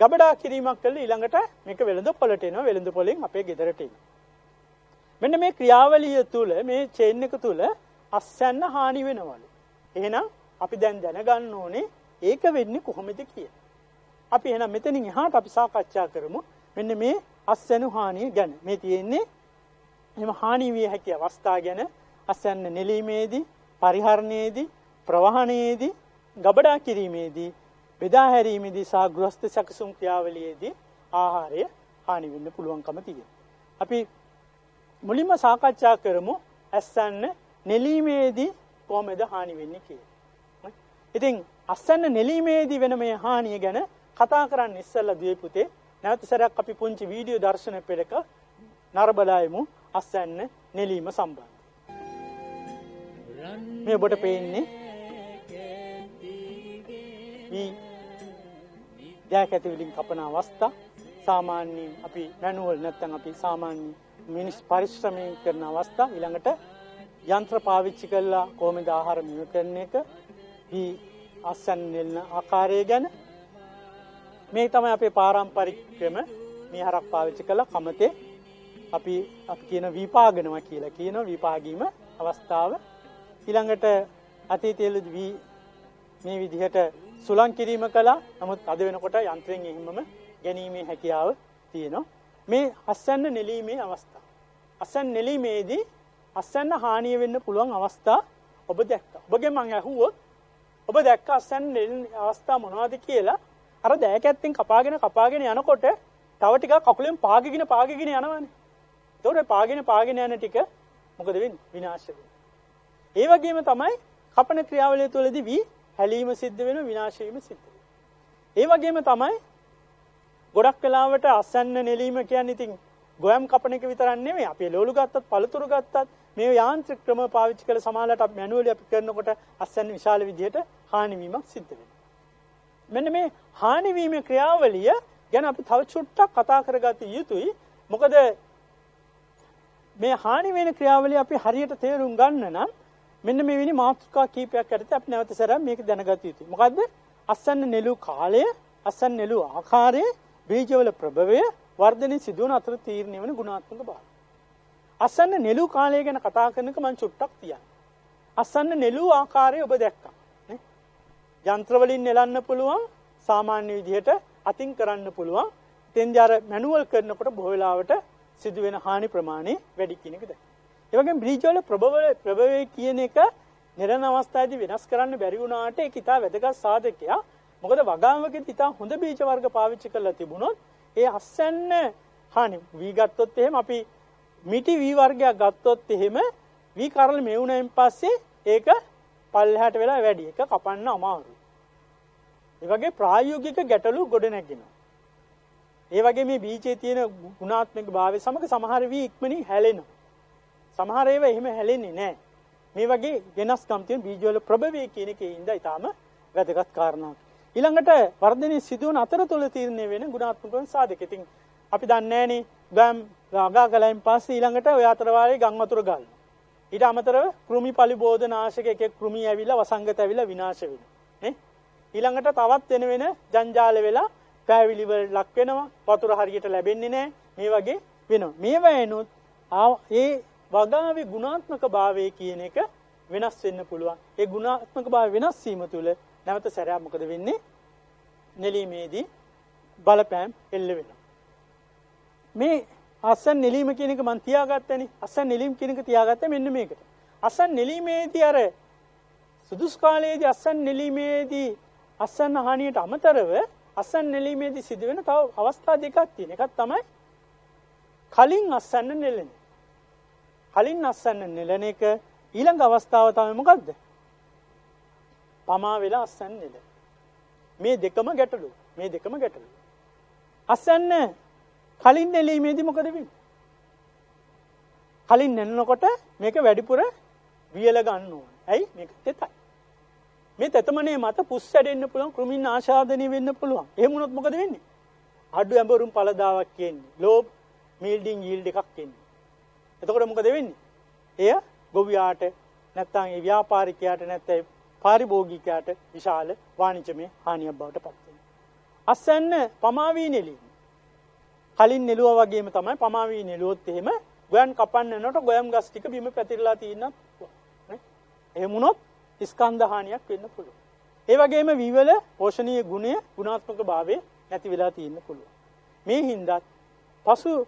ගබඩා කිරීමක් කළා ඊළඟට මේක වෙළඳ පොළට එනවා. වෙළඳ පොළෙන් අපේ ගෙදරට එනවා. මෙන්න මේ ක්‍රියාවලිය තුල මේ චේන් එක තුල අස්යන්න හානි වෙනවලු. එහෙනම් අපි දැන් දැනගන්න ඕනේ ඒක වෙන්නේ කොහොමද කියලා. අපි එහෙනම් මෙතනින් එහාට අපි සාකච්ඡා කරමු. මෙන්න මේ අස්යන්න හානිය ගැන. මේ තියෙන්නේ එහෙම හානි විය හැකි අවස්ථා ගැන අස්යන්න නෙලීමේදී, පරිහරණයේදී, ප්‍රවාහනයේදී, ගබඩා කිරීමේදී, බෙදා හැරීමේදී සහ ගෘහස්ත සැකසුම් ක්‍රියාවලියේදී ආහාරය හානි වෙන්න පුළුවන්කම තියෙනවා. අපි මුලින්ම සාකච්ඡා කරමු අස්යන්න නෙලීමේදී කොහොමද හානි වෙන්නේ කියලා. ඉතින් අස්යන්න නෙලීමේදී වෙන මේ හානිය ගැන කතා කරන්න ඉස්සෙල්ලා දුවේ පුතේ නැවත සැරයක් අපි පුංචි වීඩියෝ දර්ශන පෙළක නරබලායමු අස්යන්න නෙලීම සම්බන්ධ. මේ ඔබට පේන්නේ මේ දැක ඇති වලින් කපන අවස්ථා. සාමාන්‍යයෙන් අපි මැනුවල් නැත්නම් අපි සාමාන්‍ය මිනිස් පරිශ්‍රමයෙන් කරන අවස්ථා. ඊළඟට යන්ත්‍ර පාවිච්චි කරලා කොහොමද ආහාර මෙහෙය කරන එක, මේ අස්යන්න නෙලන ආකාරය ගැන, මේ තමයි අපේ පාරම්පරික ක්‍රම. මේ හරක් පාවිච්චි කළා කමතේ අපි කියන විපාගනවා කියලා කියන විපාගීම අවස්ථාව. ඊළඟට අතීතයේදී මේ විදිහට සුලං කිරීම කළා. නමුත් අද වෙනකොට යන්ත්‍රයෙන් එහෙමම ගැනීමේ හැකියාව තියෙනවා. මේ අස්වැන්න නෙලීමේ අවස්ථාව. අස්වැන්න නෙලීමේදී අස්වැන්න හානිය වෙන්න පුළුවන් අවස්ථා ඔබ දැක්කා. ඔබගෙන් මම අහුවොත් ඔබ දැක්ක අස්වැන්න නෙලීම අවස්ථා මොනවද කියලා අර දෑකැත්තෙන් කපාගෙන යනකොට තව ටිකක් කකුලෙන් පාගගෙන යනවනේ. ඒතකොට පාගගෙන යන ටික මොකද වෙන්නේ? විනාශ වෙනවා. ඒ වගේම තමයි කපන ක්‍රියාවලිය තුළදී හැලීම සිද්ධ වෙනවා, විනාශ වීම සිද්ධ වෙනවා. ඒ වගේම තමයි ගොඩක් වෙලාවට අස්වැන්න නෙලීම කියන්නේ ඉතින් ගොයම් කපන එක විතරක් නෙමෙයි. අපි ලෝලු ගත්තත්, පළතුරු ගත්තත් මේ යාන්ත්‍රික ක්‍රම පාවිච්චි කරලා සමානලට අපි මැනුවලි අපි කරනකොට අස්වැන්න විශාල විදිහට හානි වීමක් සිද්ධ වෙනවා. මෙන්න මේ හානි වීමේ ක්‍රියාවලිය ගැන අපි තව චුට්ටක් කතා කරගත යුතුයි. මොකද මේ හානි වෙන ක්‍රියාවලිය අපි හරියට තේරුම් ගන්න නම් මෙන්න මේ වෙනි මාතෘකා කීපයක් යටතේ අපි නැවත සැරයක් මේක දැනගත යුතුයි. මොකද්ද? අස්වැන්න නෙළු කාලය, අස්වැන්න නෙළු ආකාරය, බීජවල ප්‍රභවය, වර්ධනයේ සිදුවන අතර තීරණය වෙන ගුණාත්මක භාවය. අස්වැන්න නෙළු කාලය ගැන කතා කරනක මම චුට්ටක් තියන්න. අස්වැන්න නෙළු ආකාරය ඔබ දැක්කා. නේ? යන්ත්‍ර වලින් නෙලන්න පුළුවන්, සාමාන්‍ය විදිහට අතින් කරන්න පුළුවන්. තෙන්දී අර මැනුවල් කරනකොට බොහෝ වෙලාවට සිදුවෙන හානි ප්‍රමාණය වැඩි කියන එක දැක්කා. ඒ වගේම බීජවල ප්‍රභවය කියන එක නිරන අවස්ථාවේදී වෙනස් කරන්න බැරි වුණාට ඒක ඉතා වැදගත් සාධකයක්. මොකද වගාවකදී ඉතා හොඳ බීජ වර්ග පාවිච්චි කරලා තිබුණොත් ඒ අස්වැන්න හානි වී ගත්තොත් එහෙම අපි මිටි වී වර්ගයක් ගත්තොත් එහෙම වී කරල මෙවුණෙන් පස්සේ ඒක පල්ලෙහාට වෙලා වැඩි. ඒක කපන්න අමාරුයි. ඒ වගේ ප්‍රායෝගික ගැටලු ගොඩ නැගෙනවා. ඒ වගේ මේ බීජයේ තියෙන ගුණාත්මක භාවය සමග සමහර වී ඉක්මනින් හැලෙනවා. සමහර ඒවා එහෙම හැලෙන්නේ නැහැ. මේ වගේ වෙනස්කම් තියෙන බීජවල ප්‍රභවය කියන එකේ ඉඳලා ඊටාම වැදගත් කාරණාවක්. ඊළඟට වර්ධනයේ සිදුවන අතරතුර තීරණය වෙන ගුණාත්මක සාධක. ඉතින් අපි දන්නේ නැහනේ ගම් ගා ගලයින් පස්සේ ඊළඟට ඔය අතර වාරේ ගම් වතුර ගන්නවා. ඊට අමතරව කෘමි පලිබෝධ නාශක එක කෘමි ඇවිල්ලා වසංගත ඇවිල්ලා විනාශ වෙනවා. නේ? ඊළඟට තවත් වෙන ජංජාල වෙලා පැවිලි වල ලක් වෙනවා. වතුර හරියට ලැබෙන්නේ නැහැ. මේ වගේ වෙනවා. මේවා එනොත් ඒ වගාවේ ගුණාත්මක භාවය කියන එක වෙනස් වෙන්න පුළුවන්. ඒ ගුණාත්මක භාවය වෙනස් වීම තුළ නැවත සැරයක් මොකද වෙන්නේ? නෙලීමේදී බලපෑම් එල්ල වෙනවා. මේ අස්වැන්න නෙලීම කියන එක මම තියාගත්තනේ. අස්වැන්න නෙලීම කියන එක තියාගත්තේ මෙන්න මේකට. අස්වැන්න නෙලීමේදී අර සුදුසු කාලයේදී අස්වැන්න නෙලීමේදී අස්වැන්න හානියට අමතරව අස්වැන්න නෙලීමේදී සිදුවෙන තව අවස්ථා දෙකක් තියෙනවා. එකක් තමයි කලින් අස්වැන්න නෙලෙන. කලින් අස්වැන්න නෙලන එක ඊළඟ අවස්ථාව තමයි මොකද්ද? පමා වෙලා අස්වැන්න නෙලන. මේ දෙකම ගැටලු. අස්වැන්න කලින් නෙලීමේදී මොකද වෙන්නේ? කලින් නෙලනකොට මේක වැඩිපුර වියල ගන්න ඕනේ. ඇයි? මේක තෙතයි. මේ තෙතමනේ මත පුස් වැඩෙන්න පුළුවන්, කෘමීන් ආශාදනය වෙන්න පුළුවන්. එහෙම වුණොත් මොකද වෙන්නේ? අඩු ඇඹරුම් පළදාවක් කියන්නේ. ලෝ මීල්ඩින් යීල්ඩ් එකක් එන්නේ. එතකොට මොකද වෙන්නේ? එය ගොවියාට නැත්නම් ඒ ව්‍යාපාරිකයාට නැත්නම් පාරිභෝගිකයාට විශාල වාණිජමය හානියක් බවට පත් වෙනවා. අස්වැන්න පමා වී නෙලීම. කලින් නෙළුවා වගේම තමයි පමා වී නෙළුවොත් එහෙම ගොයන් කපන්න යනකොට ගොයම් ගස් ටික බිම පැතිරලා තියෙනත් නේ. එහෙම වුණොත් ස්කන්ධ හානියක් වෙන්න පුළුවන්. ඒ වගේම වීවල පෝෂණීය ගුණය, ගුණාත්මක භාවය නැති වෙලා තියෙන්න පුළුවන්. මේ හින්දා පසු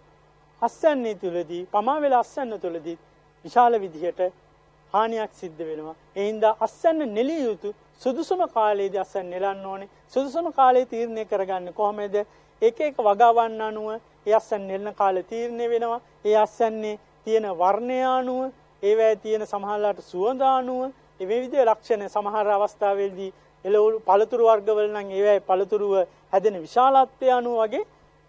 අස්වැන්නේ තුලදී පමා වෙලා අස්වැන්න තුලදී විශාල විදිහට හානියක් සිද්ධ වෙනවා. ඒ හින්දා අස්වැන්න නෙලිය යුතු සුදුසුම කාලයේදී අස්වැන්න නෙලන්න ඕනේ. සුදුසුම කාලය තීරණය කරගන්නේ කොහොමද? එක වගාවන් අනුව ඒ අස්වැන්න නෙලන කාලය තීරණය වෙනවා. ඒ අස්වැන්නේ තියෙන වර්ණය අනුව, ඒවැය තියෙන සමහරලාට සුවඳ අනුව, මේ විදිහේ ලක්ෂණ සමහර අවස්ථාවලදී එළවලු පළතුරු වර්ගවල නම් ඒවැය පළතුරුව හැදෙන විශාලත්වය අනුව වගේ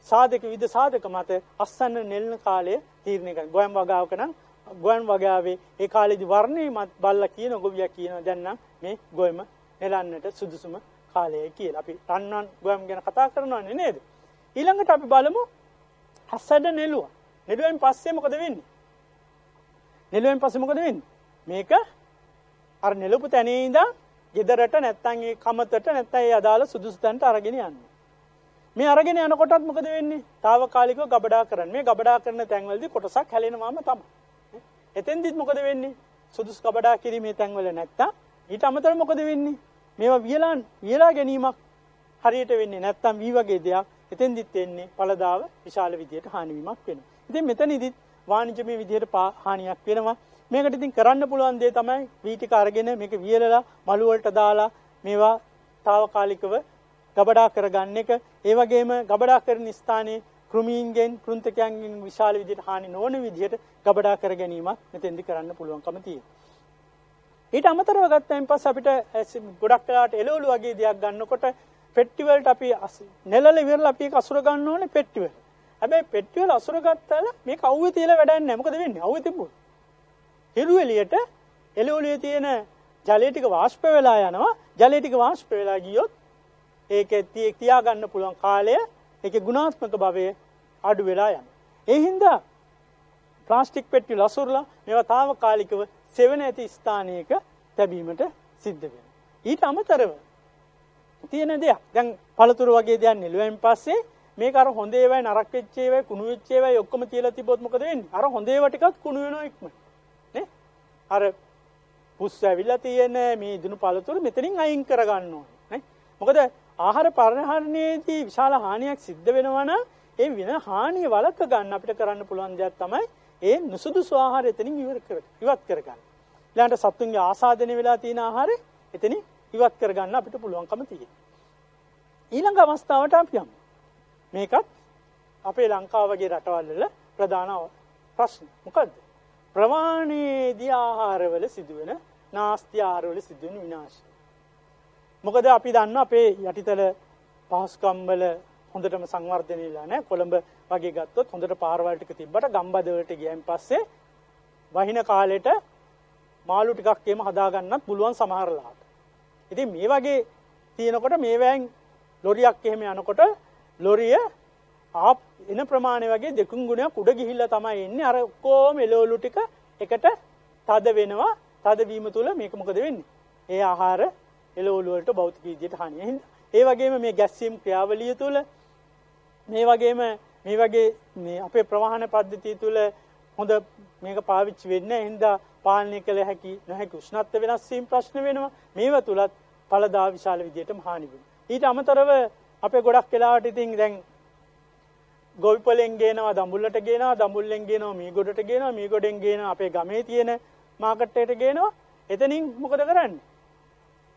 සාධක විවිධ සාධක මත අස්වැන්න නෙලන කාලය තීරණය කරනවා. ගොයම් වගාවක නම් ගොයම් වගාවේ ඒ කාලේදී වර්ණේ බල්ලා කියන ගොවියා කියනවා දැන් නම් මේ ගොයම නෙලන්නට සුදුසුම කාලයයි කියලා. අපි රන්වන් ගොයම් ගැන කතා කරනවානේ නේද? ඊළඟට අපි බලමු අස්වැන්න නෙළුවා. නෙළුවෙන් පස්සේ මොකද වෙන්නේ? මේක අර නෙළුපු තැනේ ඉඳන් ගෙදරට නැත්තම් ඒ කමතට නැත්තම් ඒ අදාළ සුදුසු තැනට අරගෙන යනවා. මේ අරගෙන යනකොටත් මොකද වෙන්නේ? తాවකාලිකව ගබඩා කරන්න. මේ ගබඩා කරන තැන්වලදී කොටසක් හැලෙනවාම තමයි. එතෙන්දිත් මොකද වෙන්නේ? සුදුසු ගබඩා කිරීමේ තැන්වල නැත්තම් ඊට අමතරව මොකද වෙන්නේ? මේවා වියලා ගැනීමක් හරියට වෙන්නේ නැත්තම් වී වගේ දෙයක් එතෙන්දිත් එන්නේ පළදාව විශාල විදියට හානි වීමක් වෙනවා. ඉතින් මෙතනදිත් වාණිජමය විදියට හානියක් වෙනවා. මේකට ඉතින් කරන්න පුළුවන් දේ තමයි වී ටික අරගෙන මේක වියලලා මළු වලට දාලා මේවා తాවකාලිකව ගබඩා කරගන්න එක. ඒ වගේම ගබඩා කරන ස්ථානයේ කෘමීන්ගෙන් කෘන්තකයන්ගෙන් විශාල විදියට හානි නොවන විදියට ගබඩා කර ගැනීමක් මෙතෙන්දි කරන්න පුළුවන්කම තියෙනවා. ඊට අමතරව ගත්තයින් පස්සේ අපිට ගොඩක් වෙලාවට එළවලු වගේ දෙයක් ගන්නකොට පෙට්ටි වලට අපි නෙලල ඉවරලා අපි ඒක අසුර ගන්න ඕනේ පෙට්ටි වල. හැබැයි පෙට්ටි වල අසුර ගත්තාම මේක අවුවේ තියලා වැඩක් නැහැ. මොකද වෙන්නේ? අවුවේ තිබ්බොත් හිරු එළියට එළවලුවේ තියෙන ජලය ටික වාෂ්ප වෙලා යනවා. ජලය ටික වාෂ්ප වෙලා ගියොත් ඒකේ තියා ගන්න පුළුවන් කාලය ඒකේ ගුණාත්මක භාවය අඩු වෙලා යනවා. ඒ හින්දා ප්ලාස්ටික් පෙට්ටි වල අසුරලා මේවා తాවකාලිකව සෙවණ ඇති ස්ථානයක තැබීමට සිද්ධ වෙනවා. ඊට අමතරව තියෙන දෙයක්. දැන් පළතුරු වගේ දෙයක් නෙළුවෙන් පස්සේ මේක අර හොඳ ඒවායි නරක වෙච්ච ඒවායි කුණු වෙච්ච ඒවායි ඔක්කොම තියලා තිබ්බොත් මොකද වෙන්නේ? අර හොඳ ඒවා ටිකත් කුණු වෙනවා ඉක්මනට. නේ? අර පුස් ඇවිල්ලා තියෙන මේ ඉදුණු පළතුරු මෙතනින් අයින් කරගන්න ඕනේ. නේ? මොකද ආහාර පරිහරණයේදී විශාල හානියක් සිද්ධ වෙනවා නම් ඒ වෙන හානිය වළක්ව ගන්න අපිට කරන්න පුළුවන් දෙයක් තමයි ඒ නුසුදුසු ආහාර එතනින් ඉවත් කරගන්න. ඊළඟට සත්තුන්ගේ ආසාදනය වෙලා තියෙන ආහාරය එතනින් ඉවත් කරගන්න අපිට පුළුවන්කම තියෙනවා. ඊළඟ අවස්ථාවට අපි යමු. මේකත් අපේ ලංකාව වගේ රටවල් වල ප්‍රධාන ප්‍රශ්න. මොකද්ද? ප්‍රමාණයේදී ආහාරවල සිදුවෙන නාස්ති ආහාරවල සිදුවෙන විනාශය. මොකද අපි දන්නවා අපේ යටිතල පහසුකම් වල හොඳටම සංවර්ධනය වෙලා නැහැ. කොළඹ වගේ ගත්තොත් හොඳට පාරවල් ටික තිබ්බට ගම්බද වලට ගියන් පස්සේ වහින කාලෙට මාළු ටිකක් එහෙම හදා ගන්නත් පුළුවන් සමහර ලාට. ඉතින් මේ වගේ තියෙනකොට මේවෙන් ලොරියක් එහෙම යනකොට ලොරිය එන ප්‍රමාණය වගේ දෙකුන් ගුණයක් උඩ ගිහිල්ලා තමයි එන්නේ. අර කොහොම එළවලු ටික එකට තද වෙනවා. තද වීම තුළ මේක මොකද වෙන්නේ? ඒ ආහාර එළවලු වලට භෞතික විදියට හානිය. ඒ වගේම මේ ගැස්සීම් ක්‍රියාවලිය තුළ මේ වගේ මේ අපේ ප්‍රවාහන පද්ධතිය තුළ හොඳ මේක පාවිච්චි වෙන්නේ නැහැ. හින්දා පාලනය කළ හැකි නොහැකි උෂ්ණත්ව වෙනස් වීම ප්‍රශ්න වෙනවා. මේව තුලත් පළදා විශාල විදියටම හානි වෙනවා. ඊට අමතරව අපේ ගොඩක් වෙලාවට ඉතින් දැන් ගොවිපලෙන් ගේනවා දඹුල්ලට ගේනවා, දඹුල්ලෙන් ගේනවා මීගොඩට ගේනවා, මීගොඩෙන් ගේනවා අපේ ගමේ තියෙන මාකට් එකට ගේනවා. එතනින් මොකද කරන්නේ?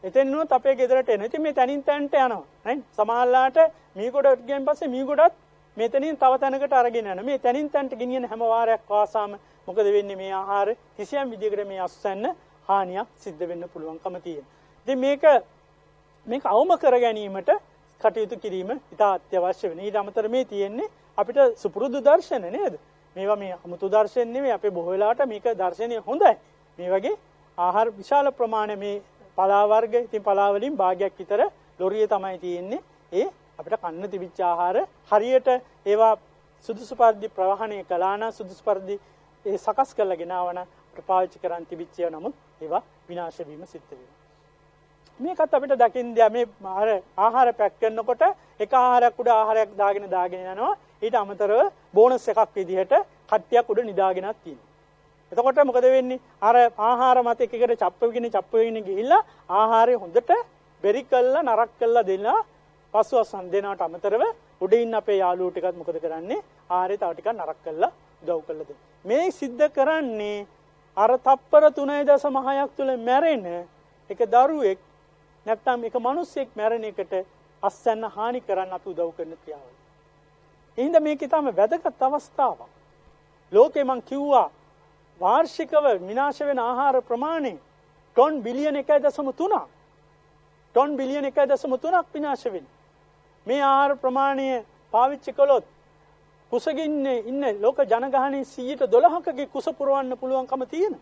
එතෙන්නුත් අපේ ගෙදරට එනවා. ඉතින් මේ තනින් තැනට යනවා. නේද? සමහරලාට මීගොඩට ගියන් පස්සේ මීගොඩත් මෙතනින් තව තැනකට අරගෙන යනවා. මේ තනින් තැනට ගෙනියන හැම වාරයක් වාසාම මොකද වෙන්නේ? මේ ආහාර කිසියම් විදිහකට මේ අස්සන්න හානියක් සිද්ධ වෙන්න පුළුවන්කම තියෙනවා. ඉතින් මේක අවම කර ගැනීමට කටයුතු කිරීම ඉතා අත්‍යවශ්‍ය වෙනවා. ඊට අමතර මේ තියෙන්නේ අපිට සුපුරුදු දර්ශන නේද? මේවා මේ අමුතු දර්ශන නෙමෙයි. අපේ බොහෝ වෙලාවට මේක දර්ශනීය හොඳයි. මේ වගේ ආහාර විශාල ප්‍රමාණය මේ පලා වර්ග, ඉතින් පලා වලින් භාගයක් විතර ලොරියේ තමයි තියෙන්නේ. ඒ අපිට කන්න තිබිච්ච ආහාර හරියට ඒවා සුදුසු පරිදි ප්‍රවාහණය කළා නම් සුදුසු පරිදි ඒ සකස් කරලා ගෙනාවන අපිට පාවිච්චි කරන් තිබිච්ච ඒවා නමුත් ඒවා විනාශ වීම සිද්ධ වෙනවා. මේකත් අපිට දකින්න මේ ආහාර පැක් කරනකොට එක ආහාරයක් උඩ ආහාරයක් දාගෙන යනවා. ඊට අමතරව බෝනස් එකක් විදිහට කට්ටියක් උඩ නිදාගෙනක් තියෙනවා. එතකොට මොකද වෙන්නේ? අර ආහාර මත එකකට චප්ප වෙගෙන ගිහිල්ලා ආහාරය හොඳට බෙරි කළා නරක් කළා දෙනවා. පසුවසන් දෙනවට අමතරව උඩ ඉන්න අපේ යාළුවෝ ටිකත් මොකද කරන්නේ? ආහාරය තව ටිකක් නරක් කළා උදව් කළා දෙන්න. මේ සිද්ධ කරන්නේ අර තප්පර 3.6ක් තුල මැරෙන එක දරුවෙක් නැත්නම් එක මිනිස්සෙක් මැරෙන එකට අස්සන්න හානි කරන්න අපි උදව් කරන ක්‍රියාවලිය. එහෙනම් මේක ඊටම වැදගත් අවස්ථාවක්. ලෝකේ මං කිව්වා වාර්ෂිකව විනාශ වෙන ආහාර ප්‍රමාණය ටොන් බිලියන 1.3ක්. ටොන් බිලියන 1.3ක් විනාශ වෙන්නේ. මේ ආහාර ප්‍රමාණය පාවිච්චි කළොත් කුසගින්නේ ඉන්න ලෝක ජනගහනයේ 12%කගේ කුස පුරවන්න පුළුවන්කම තියෙන.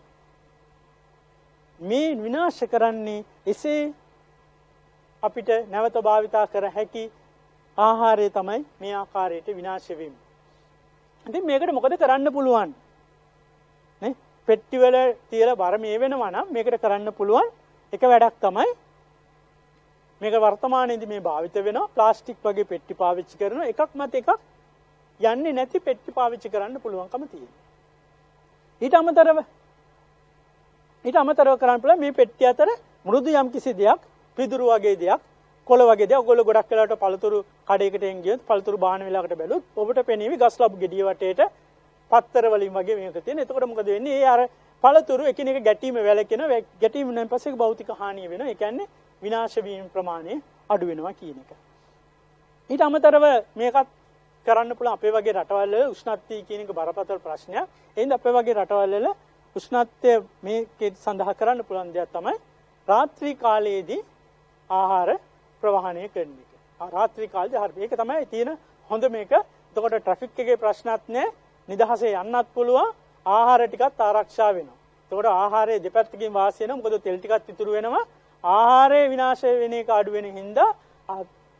මේ විනාශ කරන්නේ එසේ අපිට නැවත භාවිතා කර හැකි ආහාරය තමයි මේ ආකාරයට විනාශ වෙන්නේ. ඉතින් මේකට මොකද කරන්න පුළුවන්? නේ? පෙට්ටි වල තියලා බර මේ වෙනවා නම් මේකට කරන්න පුළුවන් එක වැඩක් තමයි මේක වර්තමානයේදී මේ භාවිත වෙනවා ප්ලාස්ටික් වගේ පෙට්ටි පාවිච්චි කරනවා එකක් මත එකක් යන්නේ නැති පෙට්ටි පාවිච්චි කරන්න පුළුවන්කම තියෙනවා. ඊට අමතරව කරන්න පුළුවන් මේ පෙට්ටිය අතර මෘදු යම් කිසි දෙයක් පිදුරු වගේ දෙයක් කොළ වගේ දෙයක් ඔයගොල්ලෝ ගොඩක් වෙලාවට පළතුරු කඩේකට එන් ගියොත් පළතුරු බාන වෙලාවකට බැලුවොත් ඔබට පෙනීවි ගස් ලබු ගෙඩිය වටේට පත්තර වලින් වගේ මේක තියෙන. එතකොට මොකද වෙන්නේ? ඒ අර පළතුරු එකිනෙක ගැටීම වැළකෙනවා. ගැටීම නම් පස්සේ භෞතික හානිය වෙනවා. ඒ කියන්නේ විනාශ වීම ප්‍රමාණය අඩු වෙනවා කියන එක. ඊට අමතරව මේකත් කරන්න පුළුවන් අපේ වගේ රටවල් වල උෂ්ණත්වය කියන එක බරපතල ප්‍රශ්නයක්. එහෙනම් අපේ වගේ රටවල් වල උෂ්ණත්වය මේකේ සඳහා කරන්න පුළුවන් දෙයක් තමයි රාත්‍රී කාලයේදී ආහාර ප්‍රවාහනය කරන එක. රාත්‍රී කාලේදී හරි. ඒක තමයි තියෙන හොඳ මේක. එතකොට ට්‍රැෆික් එකේ ප්‍රශ්නත් නැහැ. නිදහසේ යන්නත් පුළුවන්. ආහාර ටිකත් ආරක්ෂා වෙනවා. එතකොට ආහාරයේ දෙපැත්තකින් වාසි වෙනවා. මොකද තෙල් ටිකත් ඉතුරු වෙනවා. ආහාරයේ විනාශ වෙන එක අඩු වෙන හින්දා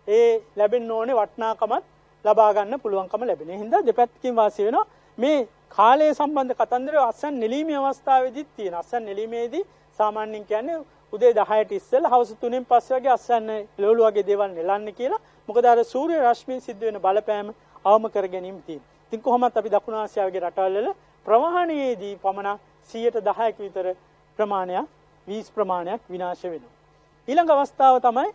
ඒ ලැබෙන්න ඕනේ වටිනාකමත් ලබා ගන්න පුළුවන්කම ලැබෙන හින්දා දෙපැත්තකින් වාසි වෙනවා. මේ කාලය සම්බන්ධ කතන්දරය අස්සන් නෙලීමේ අවස්ථාවේදීත් තියෙන. අස්සන් නෙලීමේදී සාමාන්‍යයෙන් කියන්නේ උදේ 10ට ඉස්සෙල්ලා හවස 3න් පස්සේ වගේ අස්සන් ලෝලු වගේ දේවල් නෙලන්න කියලා. මොකද අර සූර්ය රශ්මියෙන් සිද්ධ වෙන බලපෑම අවම කර ගැනීම තියෙනවා. ඉතින් කොහොමත් අපි දකුණු ආසියාවේ රටවල් වල ප්‍රවාහනයේදී පමණ 10%ක විතර ප්‍රමාණයක් වීස් ප්‍රමාණයක් විනාශ වෙනවා. ඊළඟ අවස්ථාව තමයි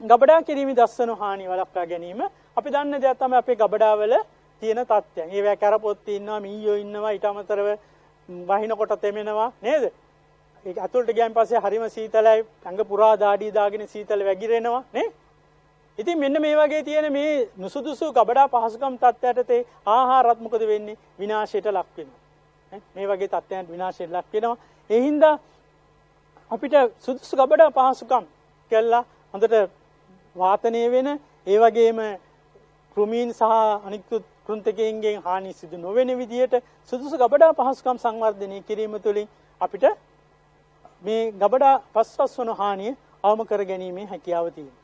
ගබඩා කිරීමේ දස්සන හානි වළක්වා ගැනීම. අපි දන්න දෙයක් තමයි අපේ ගබඩාවල තියෙන තත්ත්වයන්. ඒවා කරපොත් ඉන්නවා, මීයෝ ඉන්නවා, ඊට අමතරව වහිනකොට තෙමෙනවා නේද? ඒක අතුලට ගියන් පස්සේ හරිම සීතලයි, ඇඟ පුරා දාඩිය දාගෙන සීතල වැగిරෙනවා නේ? ඉතින් මෙන්න මේ වගේ තියෙන මේ නුසුදුසු ගබඩා පහසුකම් තත්ත්වයට තේ ආහාරත් මොකද වෙන්නේ? විනාශයට ලක් වෙනවා. මේ වගේ තත්ත්වයන් විනාශයට ලක් වෙනවා. ඒ හින්දා අපිට සුදුසු ගබඩා පහසුකම් කළා හොඳට වාතනය වෙන ඒ වගේම කෘමීන් සහ අනිකුත් කෘන්තකයන්ගෙන් හානි සිදු නොවන විදිහට සුදුසු ගබඩා පහසුකම් සංවර්ධනය කිරීම තුළින් අපිට මේ ගබඩා පස්වස්වන හානිය අවම කර ගැනීමේ හැකියාව තියෙනවා.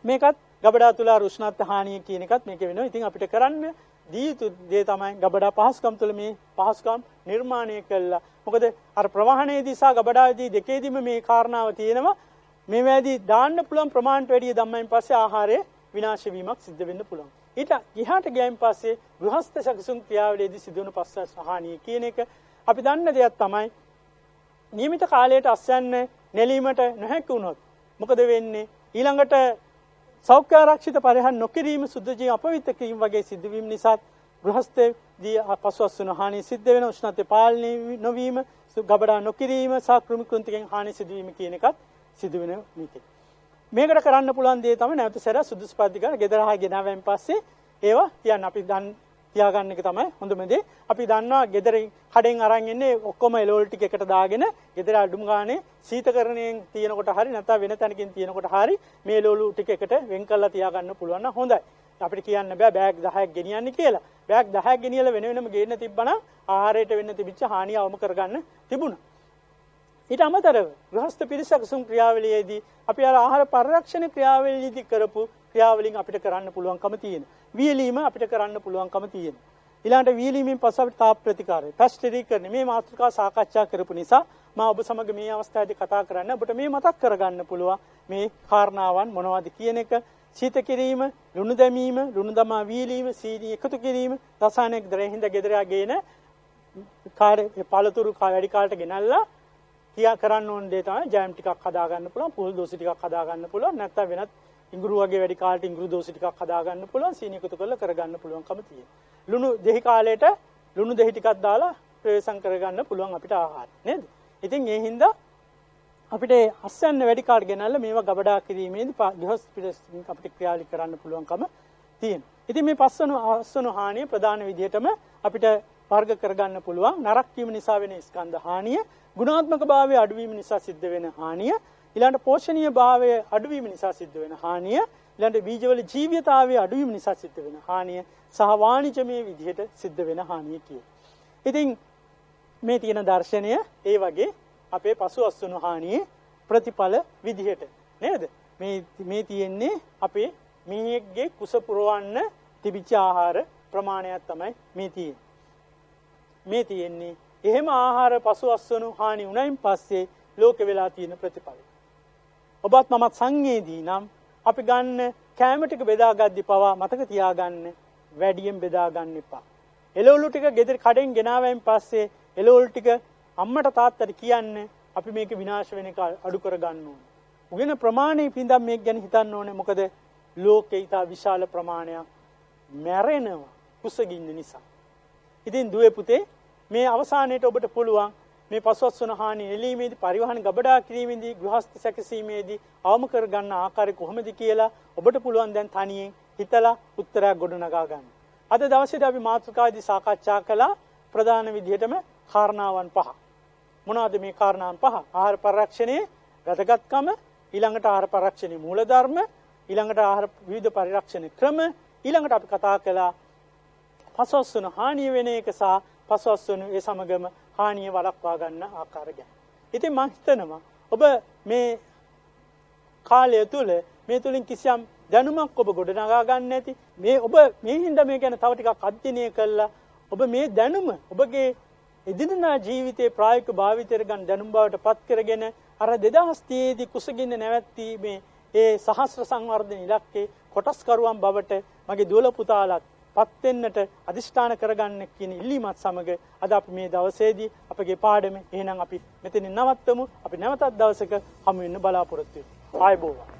මේකත් ගබඩා තුල උෂ්ණත්ව හානිය කියන එකත් මේක වෙනවා. ඉතින් අපිට කරන්න දී යුතු දේ තමයි ගබඩා පහසුකම් තුළ මේ පහසුකම් නිර්මාණය කළා. මොකද අර ප්‍රවාහනයේදී සහ ගබඩාවේදී දෙකේදීම මේ කාරණාව තියෙනවා. මේ වේදී දාන්න පුළුවන් ප්‍රමාණයට වැඩිය දැම්මයින් පස්සේ ආහාරයේ විනාශ වීමක් සිද්ධ වෙන්න පුළුවන්. ඊට ඉහාට ගියයින් පස්සේ ගෘහස්ත සැකසුම් ක්‍රියාවලියේදී සිදුවන පස්වස් හානිය කියන එක අපි දන්න දෙයක් තමයි. නියමිත කාලයට අස්යන්න නෙලීමට නොහැකි වුණොත් මොකද වෙන්නේ? ඊළඟට සෞඛ්‍ය ආරක්ෂිත පරිහරණ නොකිරීම සුද්ධ ජීව අපවිත්‍ර කිරීම වගේ සිදුවීම් නිසා ගෘහස්තේදී පස්වස් වෙන හානිය සිද්ධ වෙන උෂ්ණත්වය පාලනය නොවීම, ගබඩා නොකිරීම සහ කෘමි කෘන්තිකෙන් හානි සිදුවීම කියන එකත් සිදු වෙන මේකේ. මේකට කරන්න පුළුවන් දේ තමයි නැවත සැර සුදුසු පද්ධතියකට ගෙදර ආයෙ ගෙනාවෙන් පස්සේ ඒවා තියන්න අපි තියාගන්න එක තමයි හොඳම දේ. අපි දන්නවා ගෙදර කඩෙන් අරන් එන්නේ ඔක්කොම එලෝල් ටික එකට දාගෙන ගෙදර අඩුම ගානේ සීතකරණයෙන් තියෙනකොට හරි නැත්නම් වෙන තැනකින් තියෙනකොට හරි මේ එලෝලු ටික එකට වෙන් කරලා තියාගන්න පුළුවන් නම් හොඳයි. අපිට කියන්න බෑ බෑග් 10ක් ගෙනියන්න කියලා. බෑග් 10ක් ගෙනියලා වෙන වෙනම ගේන්න තිබ්බනම් ආහාරයට වෙන්න තිබිච්ච හානිය අවම කරගන්න තිබුණා. ඊට අමතරව ගෘහස්ත පිරිසකසුම් ක්‍රියාවලියේදී අපි අර ආහාර පරිරක්ෂණ ක්‍රියාවලියේදී කරපු ක්‍රියාවලින් අපිට කරන්න පුළුවන්කම තියෙනවා. වියලීම අපිට කරන්න පුළුවන්කම තියෙනවා. ඊළඟට වියලීමෙන් පස්සේ අපිට තාප ප්‍රතිකාරය, පැස්ටරීකරණය මේ මාතෘකා සාකච්ඡා කරපු නිසා මම ඔබ සමග මේ අවස්ථාවේදී කතා කරන්න ඔබට මේ මතක් කරගන්න පුළුවන් මේ කාරණාවන් මොනවද කියන එක. සීත කිරීම, ලුණු දැමීම, ලුණු දමා වියලීම, සීනි එකතු කිරීම, රසායනික ද්‍රව්‍ය හින්දා ගෙදර ගේන පළතුරු වැඩි කාලට ගෙනල්ලා කියා කරන්න ඕන දේ තමයි ජෑම් ටිකක් හදා ගන්න පුළුවන්, පුල් දෝසි ටිකක් හදා ගන්න පුළුවන්, නැත්නම් වෙනත් ඉඟුරු වගේ වැඩි කාලට ඉඟුරු දෝසි ටිකක් හදා ගන්න පුළුවන්, සීනි එකතු කරලා කරගන්න පුළුවන්කම තියෙනවා. ලුණු දෙහි කාලයට ලුණු දෙහි ටිකක් දාලා ප්‍රවේශම් කරගන්න පුළුවන් අපිට ආහාර නේද? ඉතින් ඒ හින්දා අපිට අස්යන්න වැඩි කාලට ගෙනල්ලා මේවා ගබඩා කිරීමේදී ගෘහස්ත පිළිස්සින් අපිට ක්‍රියාවලි කරන්න පුළුවන්කම තියෙනවා. ඉතින් මේ පස්වන හානිය ප්‍රධාන විදිහටම අපිට වර්ග කරගන්න පුළුවන්. නරක් වීම නිසා වෙන ස්කන්ධ හානිය, ගුණාත්මක භාවයේ අඩුවීම නිසා සිද්ධ වෙන හානිය, ඊළඟ පෝෂණීය භාවයේ අඩුවීම නිසා සිද්ධ වෙන හානිය, ඊළඟ බීජවල ජීවිතාවයේ අඩුවීම නිසා සිද්ධ වෙන හානිය සහ වාණිජමය විදිහට සිද්ධ වෙන හානිය කියන. ඉතින් මේ තියෙන දර්ශනය ඒ වගේ අපේ පසු අස්වනු හානියේ ප්‍රතිඵල විදිහට නේද? මේ තියෙන්නේ අපේ මීයෙක්ගේ කුස පුරවන්න තිබිච්ච ආහාර ප්‍රමාණයක් තමයි මේ තියෙන්නේ. මේ තියෙන්නේ එහෙම ආහාර පසු අස්වනු හානි වුණයින් පස්සේ ලෝක වෙලා තියෙන ප්‍රතිඵල. ඔබත් මමත් සංවේදී නම් අපි ගන්න කෑම ටික බෙදාගද්දි පවා මතක තියාගන්න වැඩියෙන් බෙදා ගන්න එපා. එළවලු ටික ගෙදර කඩෙන් ගෙනාවෙන් පස්සේ එළවලු ටික අම්මට තාත්තට කියන්න අපි මේක විනාශ වෙන එක අඩු කර ගන්න ඕනේ. උගෙන ප්‍රමාණය පින්දම් මේක ගැන හිතන්න ඕනේ. මොකද ලෝකේ ඉතා විශාල ප්‍රමාණයක් මැරෙනවා කුසගින්න නිසා. ඉතින් දුවේ පුතේ මේ අවසානයේට ඔබට පුළුවන් මේ පස්වස්වන හානි එළීමේදී පරිවහන ගබඩා කිරීමේදී ගෘහස්ත සැකසීමේදී අවම කර ගන්න ආකාරය කොහොමද කියලා ඔබට පුළුවන් දැන් තනියෙන් හිතලා උත්තරයක් ගොඩනගා ගන්න. අද දවසේදී අපි මාතෘකාවේදී සාකච්ඡා කළා ප්‍රධාන විදිහටම කාරණාවන් 5. මොනවද මේ කාරණාවන් 5? ආහාර පරිරක්ෂණයේ වැදගත්කම, ඊළඟට ආහාර පරිරක්ෂණයේ මූලධර්ම, ඊළඟට ආහාර විවිධ පරිරක්ෂණ ක්‍රම, ඊළඟට අපි කතා කළා පස්වස්වන හානිය වෙන එක සහ පස්වස්වන ඒ සමගම හානිය වළක්වා ගන්න ආකාර ගැන. ඉතින් මම හිතනවා ඔබ මේ කාලය තුල මේ තුලින් කිසියම් දැනුමක් ඔබ ගොඩනගා ගන්න ඇති. මේ ඔබ මේ හින්දා මේ ගැන තව ටිකක් අධ්‍යයනය කළා ඔබ මේ දැනුම ඔබගේ එදිනෙදා ජීවිතේ ප්‍රායෝගික භාවිතයට ගන්න දැනුම් බවට පත් කරගෙන අර 2030 දී කුසගින්න නැවැත්ීමේ ඒ සහස්‍ර සංවර්ධන ඉලක්කේ කොටස්කරුවන් බවට මගේ දුවල පුතාලත් පත් වෙන්නට අදිෂ්ඨාන කරගන්න කියන ඉල්ලීමත් සමග අද අපි මේ දවසේදී අපගේ පාඩම එහෙනම් අපි මෙතනින් නවත්තමු. අපි නැවතත් දවසක හමු වෙන්න බලාපොරොත්තු වෙමු. ආයුබෝවන්.